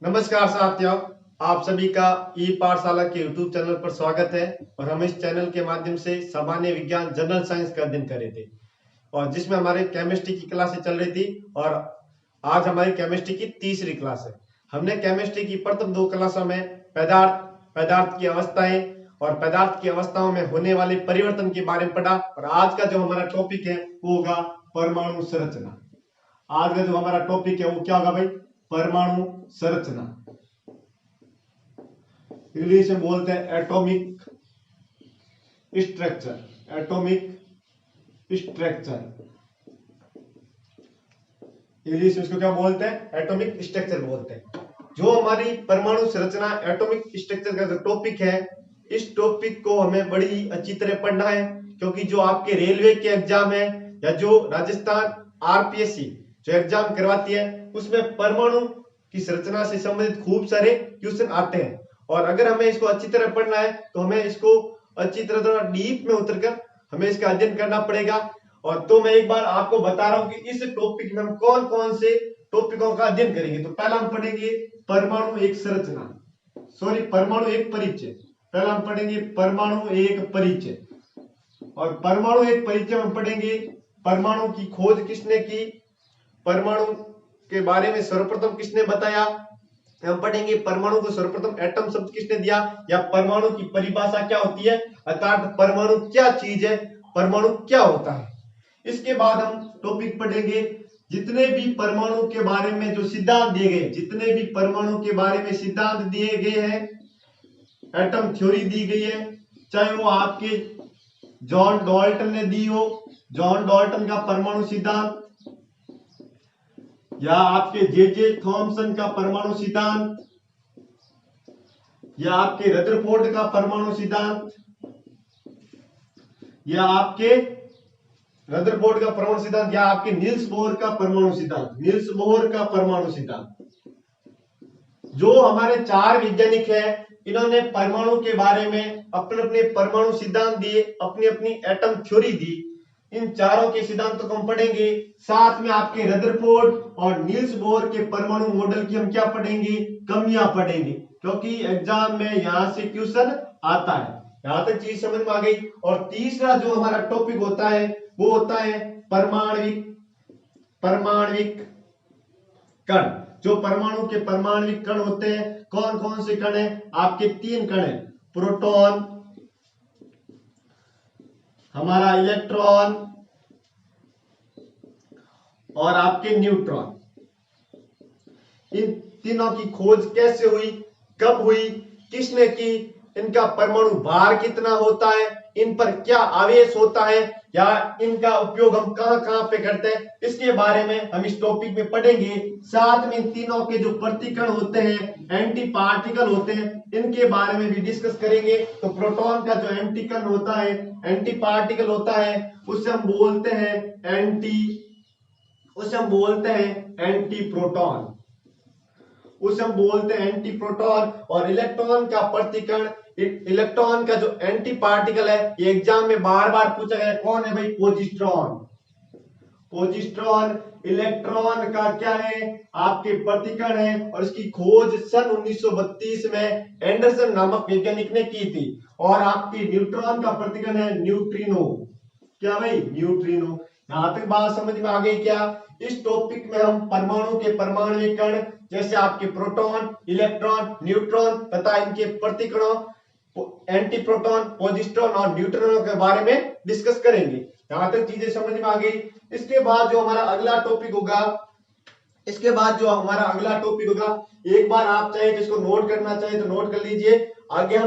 नमस्कार साथियों, आप सभी का ई पाठशाला के यूट्यूब चैनल पर स्वागत है। और हम इस चैनल के माध्यम से सामान्य विज्ञान जनरल साइंस का अध्ययन कर रहे थे और जिसमें हमारे केमिस्ट्री की क्लासें चल रही थी। और आज हमारी केमिस्ट्री की तीसरी क्लास है। हमने केमिस्ट्री की प्रथम दो क्लासों में पदार्थ की अवस्थाएं और पदार्थ की अवस्थाओं में होने वाले परिवर्तन के बारे में पढ़ा। और आज का जो हमारा टॉपिक है वो होगा परमाणु संरचना। आज का जो हमारा टॉपिक है वो क्या होगा भाई? परमाणु संरचना। इंग्लिश में बोलते हैं atomic structure. Atomic structure English में इसको क्या बोलते हैं? एटॉमिक स्ट्रक्चर बोलते हैं। जो हमारी परमाणु संरचना एटॉमिक स्ट्रक्चर का जो टॉपिक है, इस टॉपिक को हमें बड़ी अच्छी तरह पढ़ना है, क्योंकि जो आपके रेलवे के एग्जाम है या जो राजस्थान आरपीएससी जो एग्जाम करवाती है उसमें परमाणु की संरचना से संबंधित खूब सारे क्वेश्चन आते हैं। और अगर हमें इसको अच्छी तरह पढ़ना है तो हमें इसको अच्छी तरह थोड़ा डीप में उतरकर हमें इसका अध्ययन करना पड़ेगा। और तो मैं एक बार आपको बता रहा हूं कि इस टॉपिक में हम कौन कौन से टॉपिकों का अध्ययन करेंगे। तो पहला हम पढ़ेंगे परमाणु एक संरचना, परमाणु एक परिचय। पहला हम पढ़ेंगे परमाणु एक परिचय। और परमाणु एक परिचय हम पढ़ेंगे परमाणु की खोज किसने की, परमाणु के बारे में सर्वप्रथम किसने बताया। हम पढ़ेंगे परमाणु को सर्वप्रथम एटम शब्द किसने दिया, या परमाणु की परिभाषा क्या होती है, अर्थात परमाणु क्या चीज है, परमाणु क्या होता है। इसके बाद हम टॉपिक पढ़ेंगे जितने भी परमाणु के बारे में जो सिद्धांत दिए गए, जितने भी परमाणु के बारे में सिद्धांत दिए गए हैं, एटम थ्योरी दी गई है, चाहे वो आपके जॉन डाल्टन ने दी हो, जॉन डाल्टन का परमाणु सिद्धांत, या आपके जे थॉमसन का परमाणु सिद्धांत, या आपके रदरफोर्ड का परमाणु सिद्धांत, या आपके रदरफोर्ड का परमाणु सिद्धांत, या आपके नील्स बोहर का परमाणु सिद्धांत, नील्स बोहर का परमाणु सिद्धांत। जो हमारे चार वैज्ञानिक हैं, इन्होंने परमाणु के बारे में अपने अपने परमाणु सिद्धांत दिए, अपनी अपनी एटम थ्योरी दी। इन चारों के सिद्धांतों को हम पढ़ेंगे। साथ में आपके रदरफोर्ड और नील्स बोहर के परमाणु मॉडल की हम क्या पढ़ेंगे? कमियां पढ़ेंगे, क्योंकि एग्जाम में यहां से क्वेश्चन आता है। यहां तक चीज समझ में आ गई। और तीसरा जो हमारा टॉपिक होता है वो होता है परमाणविक कण। जो परमाणु के परमाणविक कण होते हैं, कौन कौन से कण हैं? आपके तीन कण हैं, प्रोटॉन, हमारा इलेक्ट्रॉन और आपके न्यूट्रॉन। इन तीनों की खोज कैसे हुई, कब हुई, किसने की, इनका परमाणु भार कितना होता है, इन पर क्या आवेश होता है, या इनका उपयोग हम कहां कहां पे करते हैं, इसके बारे में हम इस टॉपिक में पढ़ेंगे। साथ में इन तीनों के जो प्रतिकण होते हैं, एंटी पार्टिकल होते हैं, इनके बारे में भी डिस्कस करेंगे। तो प्रोटॉन का जो एंटीकण होता है, एंटी पार्टिकल होता है, उसे हम बोलते हैं एंटी प्रोटॉन, उसे हम बोलते हैं एंटी प्रोटॉन। और इलेक्ट्रॉन का प्रतिकण, इलेक्ट्रॉन का जो एंटी पार्टिकल है, ये एग्जाम में बार बार पूछा गया, कौन है भाई? पोजिट्रॉन। पोजिट्रॉन इलेक्ट्रॉन का क्या है? आपके प्रतिकण है। और इसकी खोज सन 1932 में एंडरसन नामक वैज्ञानिक ने की थी। और आपके न्यूट्रॉन का प्रतिकण है न्यूट्रिनो। क्या भाई? न्यूट्रिनो। यहां तक बात समझ में आ गई क्या? इस टॉपिक में हम परमाणु के परमाणविक कण, जैसे आपके प्रोटॉन, इलेक्ट्रॉन, न्यूट्रॉन तथा इनके प्रतिकणों एंटी प्रोटॉन, पॉजिट्रॉन और न्यूट्रिनो के बारे में डिस्कस करेंगे। यहां तक चीजें समझ में आ गई। इसके बाद जो हमारा अगला टॉपिक होगा, एक बार आप चाहे जिसको नोट करना चाहे तो नोट कर लीजिए। आगे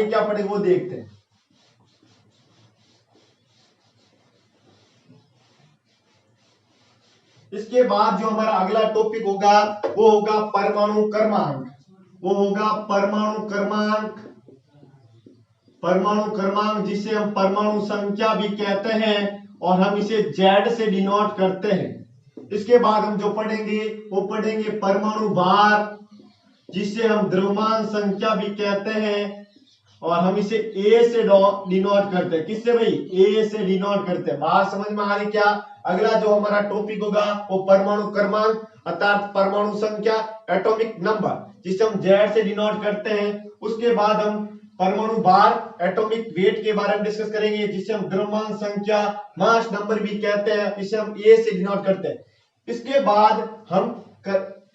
क्या पढ़ेंगे वो देखते हैं। इसके बाद जो हमारा अगला टॉपिक होगा वो होगा परमाणु क्रमांक। परमाणु क्रमांक जिसे हम परमाणु संख्या भी कहते हैं, और हम इसे Z से डिनोट करते हैं। इसके बाद हम जो पढ़ेंगे वो पढ़ेंगे परमाणु भार, जिसे हम द्रव्यमान संख्या भी कहते हैं, और हम इसे A से डिनोट करते हैं। किससे भाई? A से डिनोट करते हैं। बात समझ में आ रही क्या? अगला जो हमारा टॉपिक होगा वो परमाणु क्रमांक अर्थात परमाणु संख्या एटॉमिक नंबर, जिसे हम Z से डिनोट करते हैं। उसके बाद हम परमाणु भार एटॉमिक वेट के बारे में डिस्कस करेंगे, जिसे हम द्रव्यमान संख्या मास नंबर भी कहते हैं, इसे हम A से डिनोट करते हैं। इसके बाद हम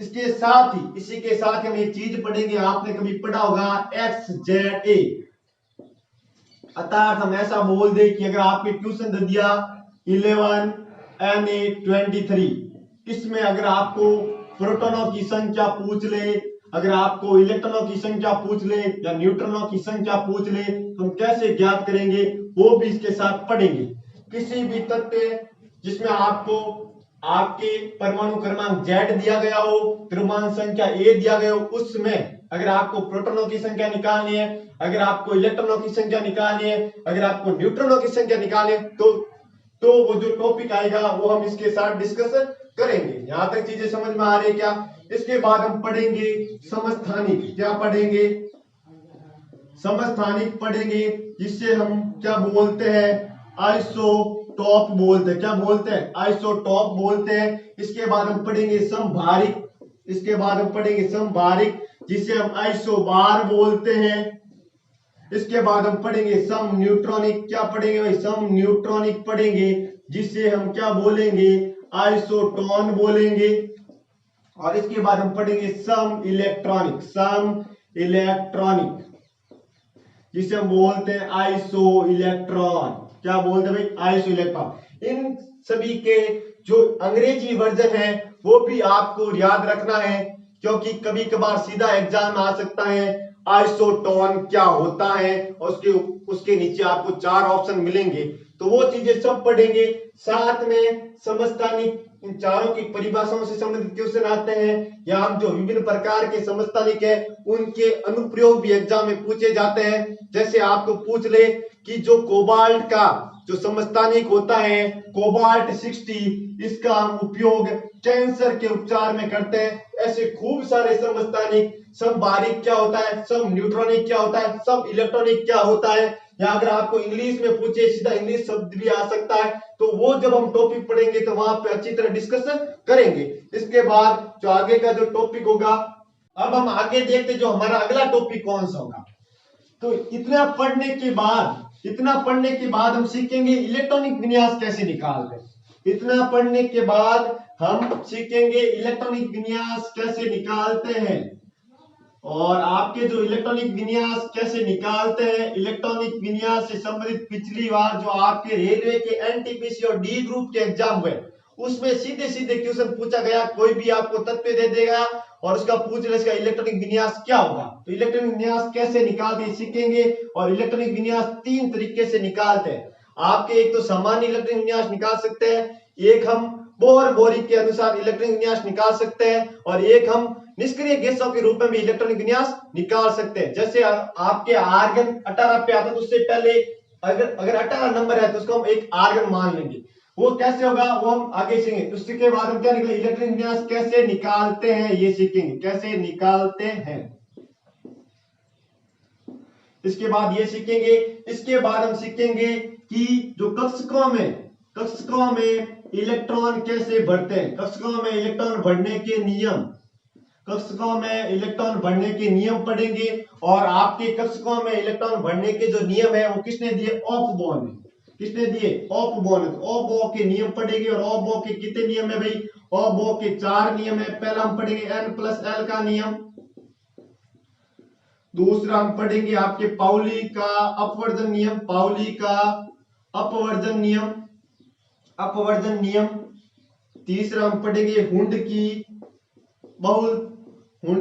इसके साथ ही इसी के साथ हम एक चीज पढ़ेंगे, आपने कभी पढ़ा होगा XZA, अर्थात हम ऐसा बोल दे कि अगर आपके ट्यूशन दे दिया 11 Na 23, इसमें अगर आपको प्रोटॉनों की संख्या पूछ ले, अगर आपको इलेक्ट्रॉनों की संख्या पूछ ले या न्यूट्रॉनों की संख्या पूछ ले, तो हम कैसे ज्ञात करेंगे वो भी इसके साथ पढ़ेंगे। किसी भी तथ्य जिसमें आपको आपके परमाणु क्रमांक Z दिया गया हो, द्रव्यमान संख्या A दिया गया हो, उसमें अगर आपको प्रोटॉनों की संख्या निकालनी है, अगर आपको इलेक्ट्रॉनों की संख्या निकालनी है, अगर आपको न्यूट्रॉनों की संख्या निकालनी है, तो वो जो टॉपिक आएगा वो हम इसके साथ डिस्कस करेंगे। यहां तक चीजें समझ में आ रही है क्या? इसके बाद हम पढ़ेंगे समस्थानिक। क्या पढ़ेंगे? समस्थानिक पढ़ेंगे, जिससे हम क्या बोलते हैं, आइसोटॉप बोलते हैं। क्या बोलते हैं? आइसोटॉप बोलते हैं। इसके बाद हम पढ़ेंगे समभारिक, इसके बाद हम पढ़ेंगे समभारिक, जिसे हम आइसोबार बोलते हैं। इसके बाद हम पढ़ेंगे सम न्यूट्रॉनिक। क्या पढ़ेंगे भाई? सम न्यूट्रॉनिक पढ़ेंगे, जिसे हम क्या बोलेंगे, आइसोटोन बोलेंगे। और इसके बाद हम पढ़ेंगे सम इलेक्ट्रॉनिक, सम इलेक्ट्रॉनिक, जिसे हम बोलते हैं आइसो इलेक्ट्रॉन। क्या बोलते हैं भाई? Iso electron. इन सभी के जो अंग्रेजी वर्जन है वो भी आपको याद रखना है, क्योंकि कभी कभार सीधा एग्जाम में आ सकता है आइसोटोन क्या होता है, और उसके नीचे आपको 4 ऑप्शन मिलेंगे, तो वो चीजें सब पढ़ेंगे। साथ में समस्थानिक, इन चारों की परिभाषाओं से संबंधित क्वेश्चन आते हैं, या हम जो विभिन्न प्रकार के समस्थानिक है उनके अनुप्रयोग भी एग्जाम में पूछे जाते हैं। जैसे आपको पूछ ले कि जो कोबाल्ट का जो समस्थानिक होता है कोबाल्ट 60, इसका हम उपयोग कैंसर के उपचार में करते हैं। ऐसे खूब सारे समस्थानिक, समभारिक क्या होता है, सम न्यूट्रॉनिक क्या होता है, सम इलेक्ट्रॉनिक क्या होता है, या अगर आपको इंग्लिश में पूछे सीधा इंग्लिश शब्द भी आ सकता है, तो वो जब हम टॉपिक पढ़ेंगे तो वहां पे अच्छी तरह डिस्कस करेंगे। इसके बाद जो आगे का जो टॉपिक होगा, अब हम आगे देखते जो हमारा अगला टॉपिक कौन सा होगा। तो इतना पढ़ने के बाद हम सीखेंगे इलेक्ट्रॉनिक विन्यास कैसे निकालते हैं। इतना पढ़ने के बाद हम सीखेंगे इलेक्ट्रॉनिक विन्यास कैसे निकालते हैं, और आपके जो इलेक्ट्रॉनिक विन्यास कैसे निकालते हैं, इलेक्ट्रॉनिक विन्यास से संबंधित पिछली बार जो आपके रेलवे के एनटीपीसी और डी ग्रुप के एग्जाम हुए उसमें सीधे सीधे क्वेश्चन पूछा गया, कोई भी आपको तथ्य दे देगा और उसका पूछ ले इसका इलेक्ट्रॉनिक विन्यास क्या होगा। तो इलेक्ट्रॉनिक विन्यास कैसे निकालते सीखेंगे, और इलेक्ट्रॉनिक विन्यास 3 तरीके से निकालते हैं आपके। एक तो सामान्य इलेक्ट्रॉनिक विन्यास निकाल सकते हैं, एक हम बोहर बोरी के अनुसार इलेक्ट्रॉनिक विन्यास निकाल सकते हैं, और एक हम निष्क्रिय गैसों के रूप में भी इलेक्ट्रॉनिक विन्यास निकाल सकते हैं। जैसे आपके आर्गन 18 पे आता है, तो उससे पहले अगर 18 नंबर है तो उसको हम एक आर्गन मान लेंगे। वो कैसे होगा वो हम आगे सीखेंगे। उसके बाद हम क्या निकले, इलेक्ट्रॉनिक विन्यास कैसे निकालते हैं ये सीखेंगे, कैसे निकालते हैं। इसके बाद ये सीखेंगे। इसके बाद हम सीखेंगे कि जो कक्षकों में इलेक्ट्रॉन कैसे बढ़ते हैं, कक्षकों में इलेक्ट्रॉन बढ़ने के नियम, कक्षकों में इलेक्ट्रॉन बढ़ने के नियम पढ़ेंगे। और आपके कक्षकों में इलेक्ट्रॉन बढ़ने के जो नियम है वो किसने दिए, ऑफ बोर्न ने। किसने दिए, ऑफ बोर्न। ऑफ बोर्न के नियम पढ़ेंगे। और ऑफ बोर्न के कितने नियम है भाई, ऑफ बोर्न के 4 नियम है। पहला हम पढ़ेंगे n+l का नियम, दूसरा हम पढ़ेंगे आपके पाउली का अपवर्जन नियम, पाउली का अपवर्जन नियम, तीसरा हम पढ़ेंगे हुंड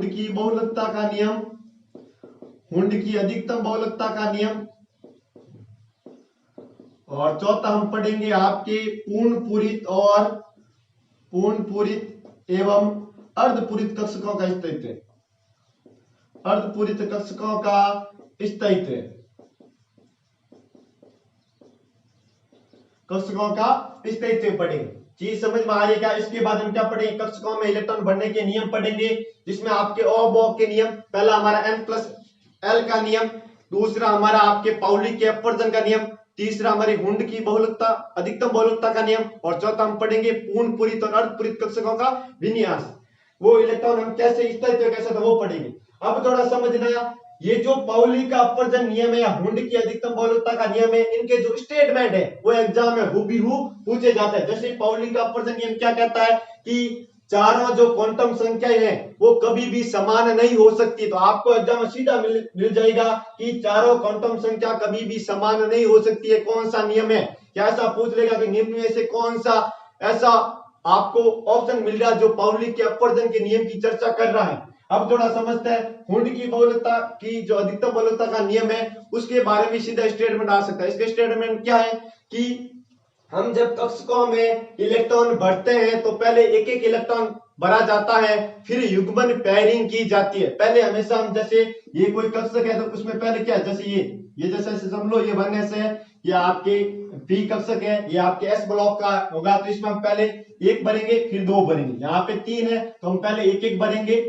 की बहुलकता का नियम, हुंड की अधिकतम बहुलकता का नियम, और चौथा हम पढ़ेंगे आपके पूर्ण पूरित एवं अर्धपूरित कक्षकों का स्थायित्व, अर्धपूरित कक्षकों का स्थायित्व, कक्षकों का स्थायित्व पढ़ेंगे। चीज समझ में आ रही है क्या? इसके बाद हम क्या पढ़ेंगे, कक्षकों में इलेक्ट्रॉन बढ़ने के नियम पढ़ेंगे, जिसमें आपके ऑफ के नियम, पहला हमारा n+l का नियम, दूसरा हमारा आपके पाउली के अपवर्जन का नियम, तीसरा हमारी हुंड की बहुलकता, अधिकतम बहुलकता का नियम, और चौथा हम पढ़ेंगे पूर्ण पूरित और अर्धपूरित कक्षकों का विन्यास। वो इलेक्ट्रॉन हम कैसे स्थायित्व कैसे था वो पढ़ेंगे। अब थोड़ा समझना, ये जो पाउली का अपवर्जन नियम है या हुंड की अधिकतम बहुलकता का नियम है, इनके जो स्टेटमेंट है वो एग्जाम में हूबहू पूछे जाते हैं। जैसे पाउली का अपवर्जन नियम क्या कहता है कि चारों जो क्वांटम संख्याएं हैं वो कभी भी समान नहीं हो सकती। तो आपको एग्जाम में सीधा मिल जाएगा कि चारों क्वांटम संख्या कभी भी समान नहीं हो सकती है। कौन सा नियम है, क्या ऐसा पूछ लेगा कि निम्न में से कौन सा ऐसा आपको ऑप्शन मिल रहा है जो पाउली के अपवर्जन के नियम की चर्चा कर रहा है। अब थोड़ा समझते हैं हुंड की बहुलकता की जो अधिकतम बहुलकता का नियम है उसके बारे में सीधा स्टेटमेंट आ सकता है। इसके स्टेटमेंट क्या है कि हम जब कक्षकों में इलेक्ट्रॉन भरते हैं तो पहले एक एक इलेक्ट्रॉन भरा जाता है, फिर युग्मन पेयरिंग की जाती है। पहले हमेशा हम जैसे ये कोई कक्षक है तो उसमें पहले क्या है, जैसे ये जैसे समझ लो ये 1s है, ये आपके पी कक्षक है, ये आपके एस ब्लॉक का होगा, तो इसमें हम पहले एक भरेंगे फिर दो भरेंगे। यहाँ पे 3 है तो हम पहले एक एक भरेंगे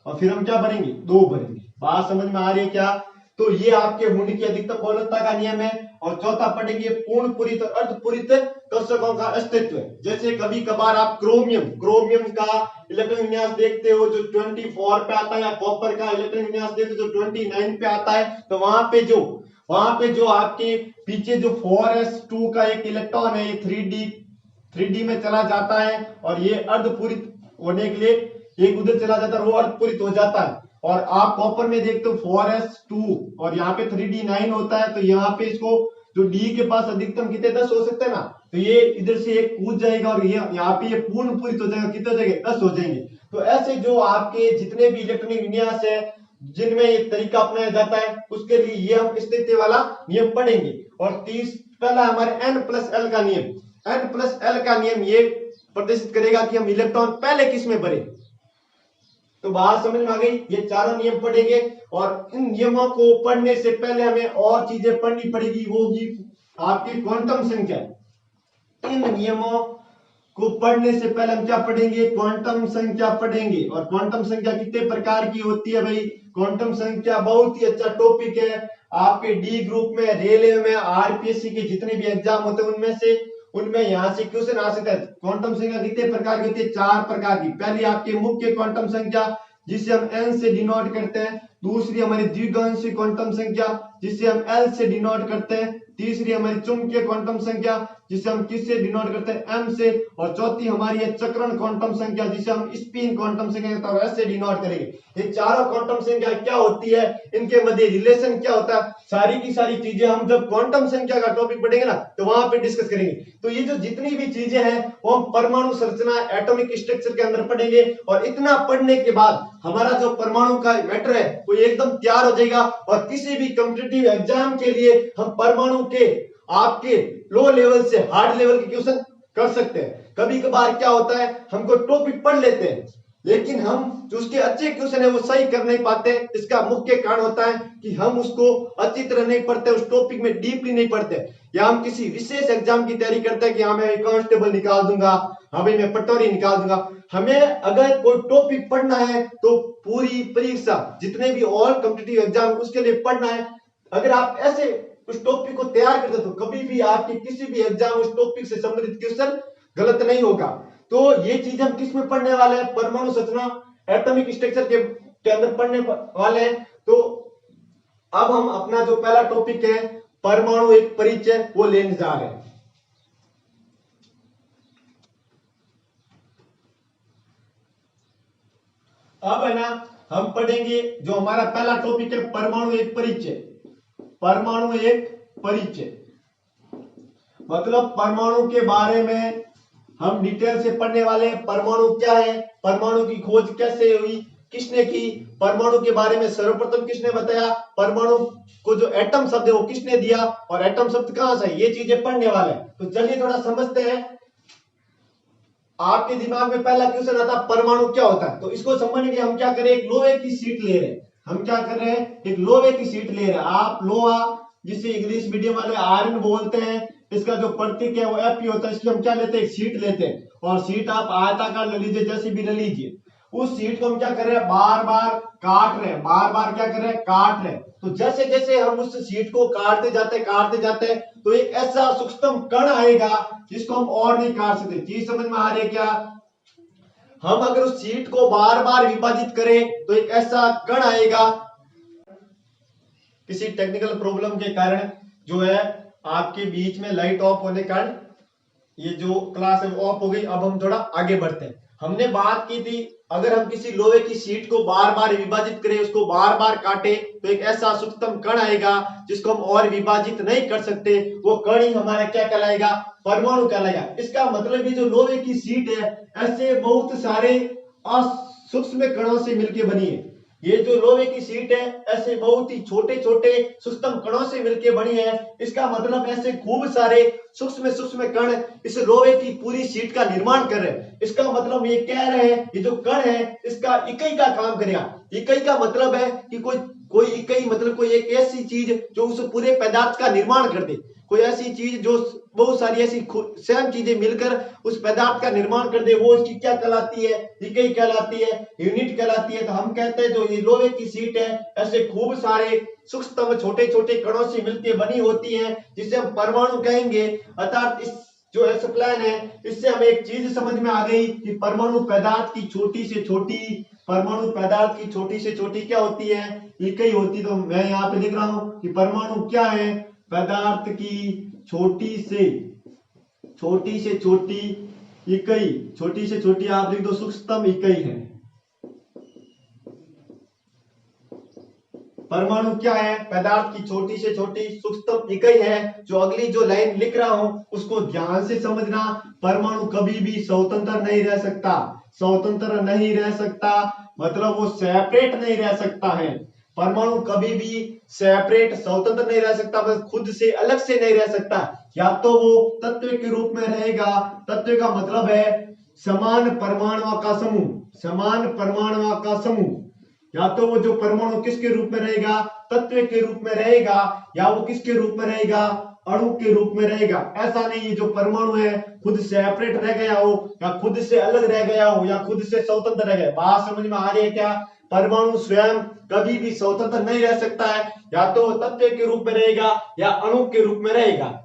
और फिर हम क्या भरेंगे, दो भरेंगे। बात समझ में आ रही है क्या? तो ये आपके हुंड की अधिकतम बहुलकता का नियम है। और चौथा पढ़ेंगे पूर्ण पूरित और अर्धपूरित कक्षकों का अस्तित्व। जैसे कभी कभार आप क्रोमियम का इलेक्ट्रॉन विन्यास देखते हो जो 24 पे आता है, या कॉपर का इलेक्ट्रॉन विन्यास देखते हो जो 29 पे आता है, तो वहां पे जो आपके पीछे जो 4s2 का एक इलेक्ट्रॉन है ये 3D में चला जाता है और ये अर्धपूरित होने के लिए एक उधर चला जाता है, वो अर्धपूरित हो जाता है। और आप कॉपर में देखते हो 4s2 और यहाँ पे 3d9 होता है, तो यहाँ पे इसको जो डी के पास अधिकतम कितने 10 हो सकते हैं ना, तो ये इधर से एक कूद जाएगा और ये यहाँ पे ये पूर्ण पूरित हो जाएगा, कितने हो जाएंगे 10 हो जाएंगे। तो ऐसे जो आपके जितने भी इलेक्ट्रॉनिक विन्यास है जिनमें एक तरीका अपनाया जाता है उसके लिए ये हम स्थिति वाला नियम पढ़ेंगे। और पहला हमारे n+l का नियम, n+l का नियम ये प्रदर्शित करेगा कि हम इलेक्ट्रॉन पहले किस में भरे। तो बात समझ में आ गई, ये चारों नियम पढ़ेंगे। और इन नियमों को पढ़ने से पहले हमें और चीजें पढ़नी पड़ेगी, वो होगी आपकी क्वांटम संख्या। इन नियमों को पढ़ने से पहले हम क्या पढ़ेंगे, क्वांटम संख्या पढ़ेंगे। और क्वांटम संख्या कितने प्रकार की होती है भाई? क्वांटम संख्या बहुत ही अच्छा टॉपिक है, आपके डी ग्रुप में, रेलवे में, आरपीएससी के जितने भी एग्जाम होते हैं उनमें यहाँ से क्वेश्चन आ सकता है। क्वांटम संख्या कितने प्रकार की होती है? 4 प्रकार की। पहली आपकी मुख्य क्वांटम संख्या जिसे हम n से डिनोट करते हैं, दूसरी हमारी द्विगांशीय क्वांटम संख्या जिसे हम l से डिनोट करते हैं, तीसरी हमारी चुंबकीय क्वांटम संख्या जिसे हम किससे डिनोट करते हैं, m से, और चौथी हमारी है चक्रण क्वांटम संख्या जिसे हम स्पिन क्वांटम संख्या ऐसे डिनोट करेंगे। ये चारों क्वांटम संख्या क्या होती है, इनके मध्य रिलेशन क्या होता है, सारी की सारी चीजें हम जब क्वांटम संख्या का टॉपिक पढ़ेंगे ना तो वहां पे डिस्कस करेंगे। तो ये जो जितनी भी चीजें हैं वो हम परमाणु संरचना एटॉमिक स्ट्रक्चर के अंदर पढ़ेंगे। और इतना पढ़ने के बाद हमारा जो परमाणु का मैटर है वो एकदम तैयार हो जाएगा। और किसी भी कॉम्पिटिटिव एग्जाम के लिए हम परमाणु के आपके लो लेवल से हार्ड लेवल के क्वेश्चन कर सकते हैं। कभी कभार क्या होता है, हमको टॉपिक पढ़ लेते हैं लेकिन हम जो उसके अच्छे क्वेश्चन है वो सही कर नहीं पाते। इसका मुख्य कारण होता है कि हम उसको अच्छी तरह नहीं पढ़ते, उस टॉपिक में डीपली नहीं पढ़ते, या हम किसी विशेष एग्जाम की तैयारी करते हैं कि हाँ मैं कांस्टेबल निकाल दूंगा, हाँ भाई मैं पटवारी निकाल दूंगा। हमें अगर कोई टॉपिक पढ़ना है तो पूरी परीक्षा जितने भी ऑल कॉम्पिटिटिव एग्जाम उसके लिए पढ़ना है। अगर आप ऐसे उस टॉपिक को तैयार करते तो कभी भी आपके किसी भी एग्जाम उस टॉपिक से संबंधित क्वेश्चन गलत नहीं होगा। तो ये चीज हम किस में पढ़ने वाले हैं, परमाणु संरचना एटॉमिक स्ट्रक्चर के अंदर पढ़ने वाले हैं। तो अब हम अपना जो पहला टॉपिक है परमाणु एक परिचय वो लेने जा रहे हैं। अब है ना हम पढ़ेंगे जो हमारा पहला टॉपिक है परमाणु एक परिचय। परमाणु एक परिचय मतलब परमाणु के बारे में हम डिटेल से पढ़ने वाले हैं। परमाणु क्या है, परमाणु की खोज कैसे हुई, किसने की, परमाणु के बारे में सर्वप्रथम किसने बताया, परमाणु को जो एटम शब्द है वो किसने दिया, और एटम शब्द कहां से, ये चीजें पढ़ने वाले हैं। तो चलिए थोड़ा समझते हैं। आपके दिमाग में पहला क्वेश्चन आता है परमाणु क्या होता है। तो इसको समझने के लिए हम क्या करें, एक लोहे की शीट ले रहे हैं। हम क्या कर रहे हैं, एक लोहे की शीट ले रहे हैं। आप लोहा जिसे इंग्लिश मीडियम वाले आयरन बोलते हैं, इसका जो प्रतीक है वो Fe होता है। इसलिए हम क्या लेते हैं, एक शीट लेते हैं। और शीट आप आयताकार ले लीजिए, जैसे भी ले लीजिए। उस शीट को हम क्या कर रहे हैं, बार बार काट रहे हैं, बार बार क्या कर रहे हैं, काट रहे हैं। तो जैसे जैसे हम उस शीट को काटते जाते हैं तो एक ऐसा सूक्ष्म कण आएगा जिसको हम और नहीं काट सकते। चीज समझ में आ रही है क्या? हम अगर उस शीट को बार बार विभाजित करें तो एक ऐसा कण आएगा, किसी टेक्निकल प्रॉब्लम के कारण जो है आपके बीच में लाइट ऑफ होने के कारण ये जो क्लास है वो ऑफ हो गई। अब हम थोड़ा आगे बढ़ते हैं। हमने बात की थी अगर हम किसी लोहे की शीट को बार बार विभाजित करें, उसको बार बार काटे तो एक ऐसा सूक्ष्म कण आएगा जिसको हम और विभाजित नहीं कर सकते। वो कण ही हमारा क्या कहलाएगा, परमाणु कहलाएगा। इसका मतलब ये जो लोहे की शीट है ऐसे बहुत सारे सूक्ष्म कणों से मिलकर बनी है। ये जो लोहे की शीट है ऐसे बहुत ही छोटे छोटे सूक्ष्म कणों से मिलकर बनी है। इसका मतलब ऐसे खूब सारे सूक्ष्म कण इस लोहे की पूरी शीट का निर्माण कर रहे हैं। इसका मतलब ये कह रहे हैं ये जो कण है इसका इकाई का काम करेगा। इकाई का मतलब है कि कोई इकाई मतलब कोई एक ऐसी चीज जो उस पूरे पदार्थ का निर्माण कर दे। कोई ऐसी चीज जो बहुत सारी ऐसी सेम चीजें मिलकर उस पदार्थ का निर्माण कर दे, वो इसकी क्या कहलाती है, इकाई कहलाती है, यूनिट कहलाती है। तो हम कहते हैं जो ये लोहे की शीट है ऐसे खूब सारे सूक्ष्म छोटे छोटे कणों से मिलकर बनी होती है जिसे हम परमाणु कहेंगे। अर्थात इस जो एक्सप्लेन है इससे हमें एक चीज समझ में आ गई कि परमाणु पदार्थ की छोटी से छोटी, परमाणु पदार्थ की छोटी से छोटी क्या होती है, इकाई होती। तो मैं यहाँ पे लिख रहा हूं कि परमाणु क्या है, पदार्थ की छोटी से छोटी इकाई, छोटी से छोटी आप लिख दो सूक्ष्म इकाई है। परमाणु क्या है, पदार्थ की छोटी से छोटी सूक्ष्म इकाई है। जो अगली जो लाइन लिख रहा हूं उसको ध्यान से समझना। परमाणु कभी भी स्वतंत्र नहीं रह सकता, स्वतंत्र नहीं रह सकता मतलब वो सेपरेट नहीं रह सकता है। परमाणु कभी भी सेपरेट स्वतंत्र नहीं रह सकता, बस खुद से अलग से नहीं रह सकता। या तो वो तत्व के रूप में रहेगा, तत्व का मतलब है समान परमाणुओं का समूह, समान परमाणुओं का समूह। या तो वो जो परमाणु किसके रूप में रहेगा, तत्व के रूप में रहेगा, या वो किसके रूप में रहेगा, अणु के रूप में रहेगा। ऐसा नहीं है जो परमाणु है खुद सेपरेट रह गया हो या खुद से अलग रह गया हो या खुद से स्वतंत्र रह गया। बात समझ में आ रही है क्या? परमाणु स्वयं कभी भी स्वतंत्र नहीं रह सकता है, या तो तत्व के रूप में रहेगा या अणु के रूप में रहेगा।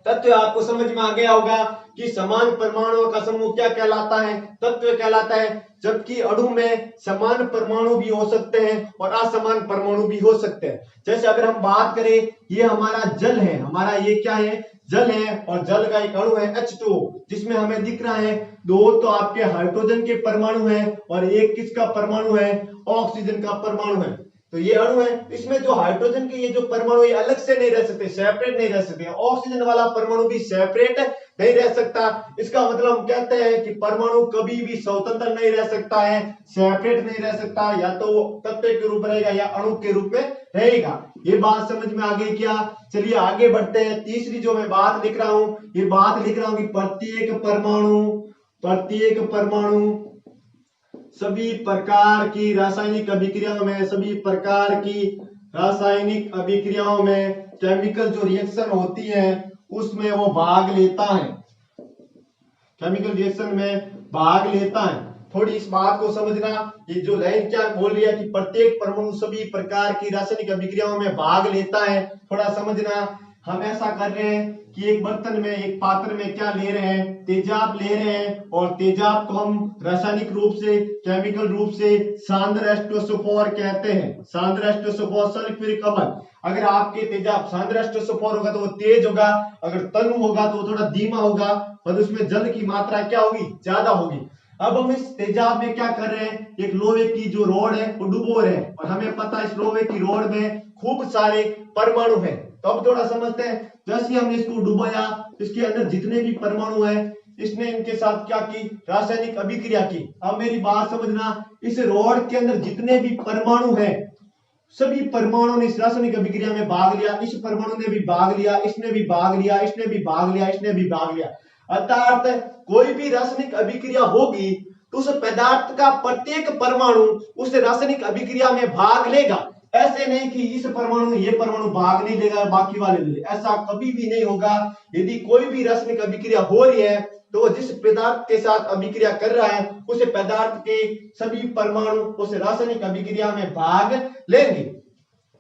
तत्व आपको समझ में आ गया होगा कि समान परमाणुओं का समूह क्या कहलाता है, तत्व कहलाता है। जबकि अणु में समान परमाणु भी हो सकते हैं और असमान परमाणु भी हो सकते हैं। जैसे अगर हम बात करें ये हमारा जल है, हमारा ये क्या है, जल है, और जल का एक अणु है H2O जिसमें हमें दिख रहा है दो तो आपके हाइड्रोजन के परमाणु है और एक किसका परमाणु है, ऑक्सीजन का परमाणु है। तो ये अणु है, इसमें जो हाइड्रोजन के ये जो परमाणु ये अलग से नहीं रह सकते, सेपरेट नहीं रह सकते। ऑक्सीजन वाला परमाणु भी सेपरेट नहीं रह सकता। इसका मतलब हम कहते हैं कि परमाणु कभी भी स्वतंत्र नहीं रह सकता है, सेपरेट नहीं रह सकता, या तो वो तत्व के रूप में रहेगा या अणु के रूप में रहेगा। ये बात समझ में आ गई क्या? चलिए आगे बढ़ते हैं। तीसरी जो मैं बात लिख रहा हूं, ये बात लिख रहा हूं कि प्रत्येक परमाणु सभी प्रकार की रासायनिक अभिक्रियाओं में, सभी प्रकार की रासायनिक अभिक्रियाओं में केमिकल जो रिएक्शन होती है उसमें वो भाग लेता है, केमिकल रिएक्शन में भाग लेता है। थोड़ी इस बात को समझना, ये जो लाइन क्या बोल रही है कि प्रत्येक परमाणु सभी प्रकार की रासायनिक अभिक्रियाओं में भाग लेता है, थोड़ा समझना। हम ऐसा कर रहे हैं कि एक बर्तन में, एक पात्र में क्या ले रहे हैं, तेजाब ले रहे हैं, और तेजाब को हम रासायनिक रूप से, केमिकल रूप से सांद्र H2SO4 कहते हैं, सांद्र H2SO4 सल्फ्यूरिक अम्ल। अगर आपके तेजाब सांद्र H2SO4 होगा तो वो तेज होगा, अगर तनु होगा तो वो थोड़ा धीमा होगा, और उसमें जल की मात्रा क्या होगी, ज्यादा होगी। अब हम इस तेजाब में क्या कर रहे हैं, एक लोहे की जो रोड है वो डुबो रहे हैं, और हमें पता है इस लोहे की रोड में खूब सारे परमाणु हैं। तो अब थोड़ा समझते हैं। जैसे हमने इसको डुबाया, इसके अंदर जितने भी परमाणु हैं इसने इनके साथ क्या की, रासायनिक अभिक्रिया की। अब मेरी बात समझना, इस रोड के अंदर जितने भी परमाणु हैं सभी परमाणु ने इस रासायनिक अभिक्रिया में भाग लिया। इस परमाणु ने भी भाग लिया, इसने भी भाग लिया, इसने भी भाग लिया, इसने भी भाग लिया। अर्थात कोई भी रासायनिक अभिक्रिया होगी तो उस पदार्थ का प्रत्येक परमाणु उस रासायनिक अभिक्रिया में भाग लेगा। ऐसे नहीं कि इस परमाणु ये परमाणु भाग नहीं लेगा बाकी वाले ले, ऐसा कभी भी नहीं होगा। यदि कोई भी रासायनिक अभिक्रिया हो रही है तो वो जिस पदार्थ के साथ अभिक्रिया कर रहा है उस पदार्थ के सभी परमाणु उस रासायनिक अभिक्रिया में भाग लेंगे।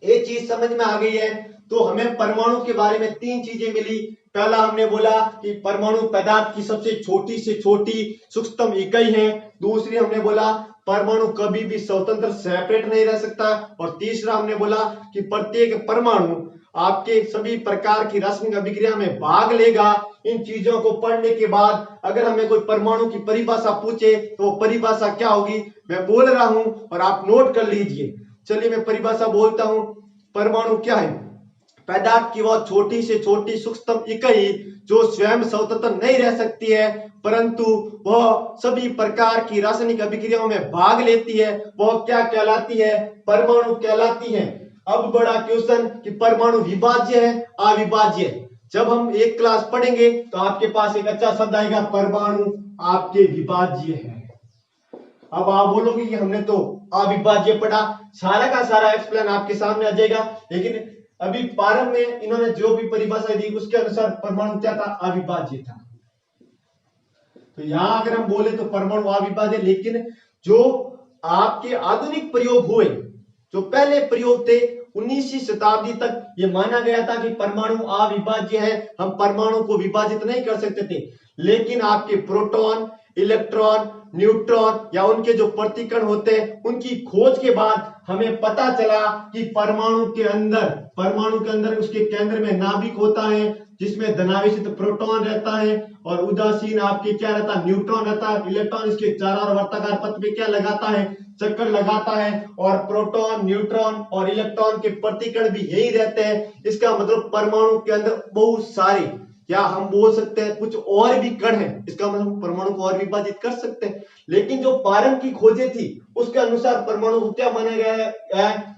ये चीज समझ में आ गई है। तो हमें परमाणु के बारे में तीन चीजें मिली। पहला हमने बोला कि परमाणु पदार्थ की सबसे छोटी से छोटी सूक्ष्मतम इकाई है। दूसरी हमने बोला परमाणु कभी भी स्वतंत्र सेपरेट नहीं रह सकता। और तीसरा हमने बोला कि प्रत्येक परमाणु आपके सभी प्रकार की रासायनिक अभिक्रिया में भाग लेगा। इन चीजों को पढ़ने के बाद अगर हमें कोई परमाणु की परिभाषा पूछे तो वो परिभाषा क्या होगी मैं बोल रहा हूं और आप नोट कर लीजिए। चलिए मैं परिभाषा बोलता हूं। परमाणु क्या है? पदार्थ की वह छोटी से छोटी सूक्ष्मतम इकाई जो स्वयं स्वतंत्र नहीं रह सकती है परंतु वह सभी प्रकार की रासायनिक अभिक्रियाओं में भाग लेती है। वह क्या कहलाती है? परमाणु कहलाती है। अब बड़ा क्वेश्चन कि परमाणु विभाज्य है अविभाज्य है। जब हम एक क्लास पढ़ेंगे तो आपके पास एक अच्छा शब्द आएगा परमाणु आपके विभाज्य है। अब आप बोलोगे कि हमने तो अविभाज्य पढ़ा, सारा का सारा एक्सप्लेन आपके सामने आ जाएगा। लेकिन अभी प्रारंभ में इन्होंने जो भी परिभाषा दी उसके अनुसार परमाणु क्या था? अविभाज्य था। तो यहां अगर हम बोले तो परमाणु अविभाज्य, लेकिन जो आपके आधुनिक प्रयोग हुए, जो पहले प्रयोग थे 19वीं शताब्दी तक ये माना गया था कि परमाणु अविभाज्य है, हम परमाणु को विभाजित नहीं कर सकते थे। लेकिन आपके प्रोटॉन, इलेक्ट्रॉन, न्यूट्रॉन या उनके जो प्रतिकण होते हैं उनकी खोज के बाद हमें पता चला कि परमाणु के अंदर उसके केंद्र में नाभिक होता है जिसमें धनावेशित प्रोटॉन रहता है और उदासीन आपके क्या रहता है? न्यूट्रॉन रहता है। इलेक्ट्रॉन इसके चारों ओर वर्ताकार पथ पे क्या लगाता है? चक्कर लगाता है। और प्रोटॉन, न्यूट्रॉन और इलेक्ट्रॉन के प्रतिकण भी यही रहते हैं। इसका मतलब परमाणु के अंदर बहुत सारे, या हम बोल सकते हैं कुछ और भी कण हैं। इसका मतलब परमाणु को और विभाजित कर सकते हैं। लेकिन जो प्रारंभ की खोजें थी उसके अनुसार परमाणु को क्या माना गया है?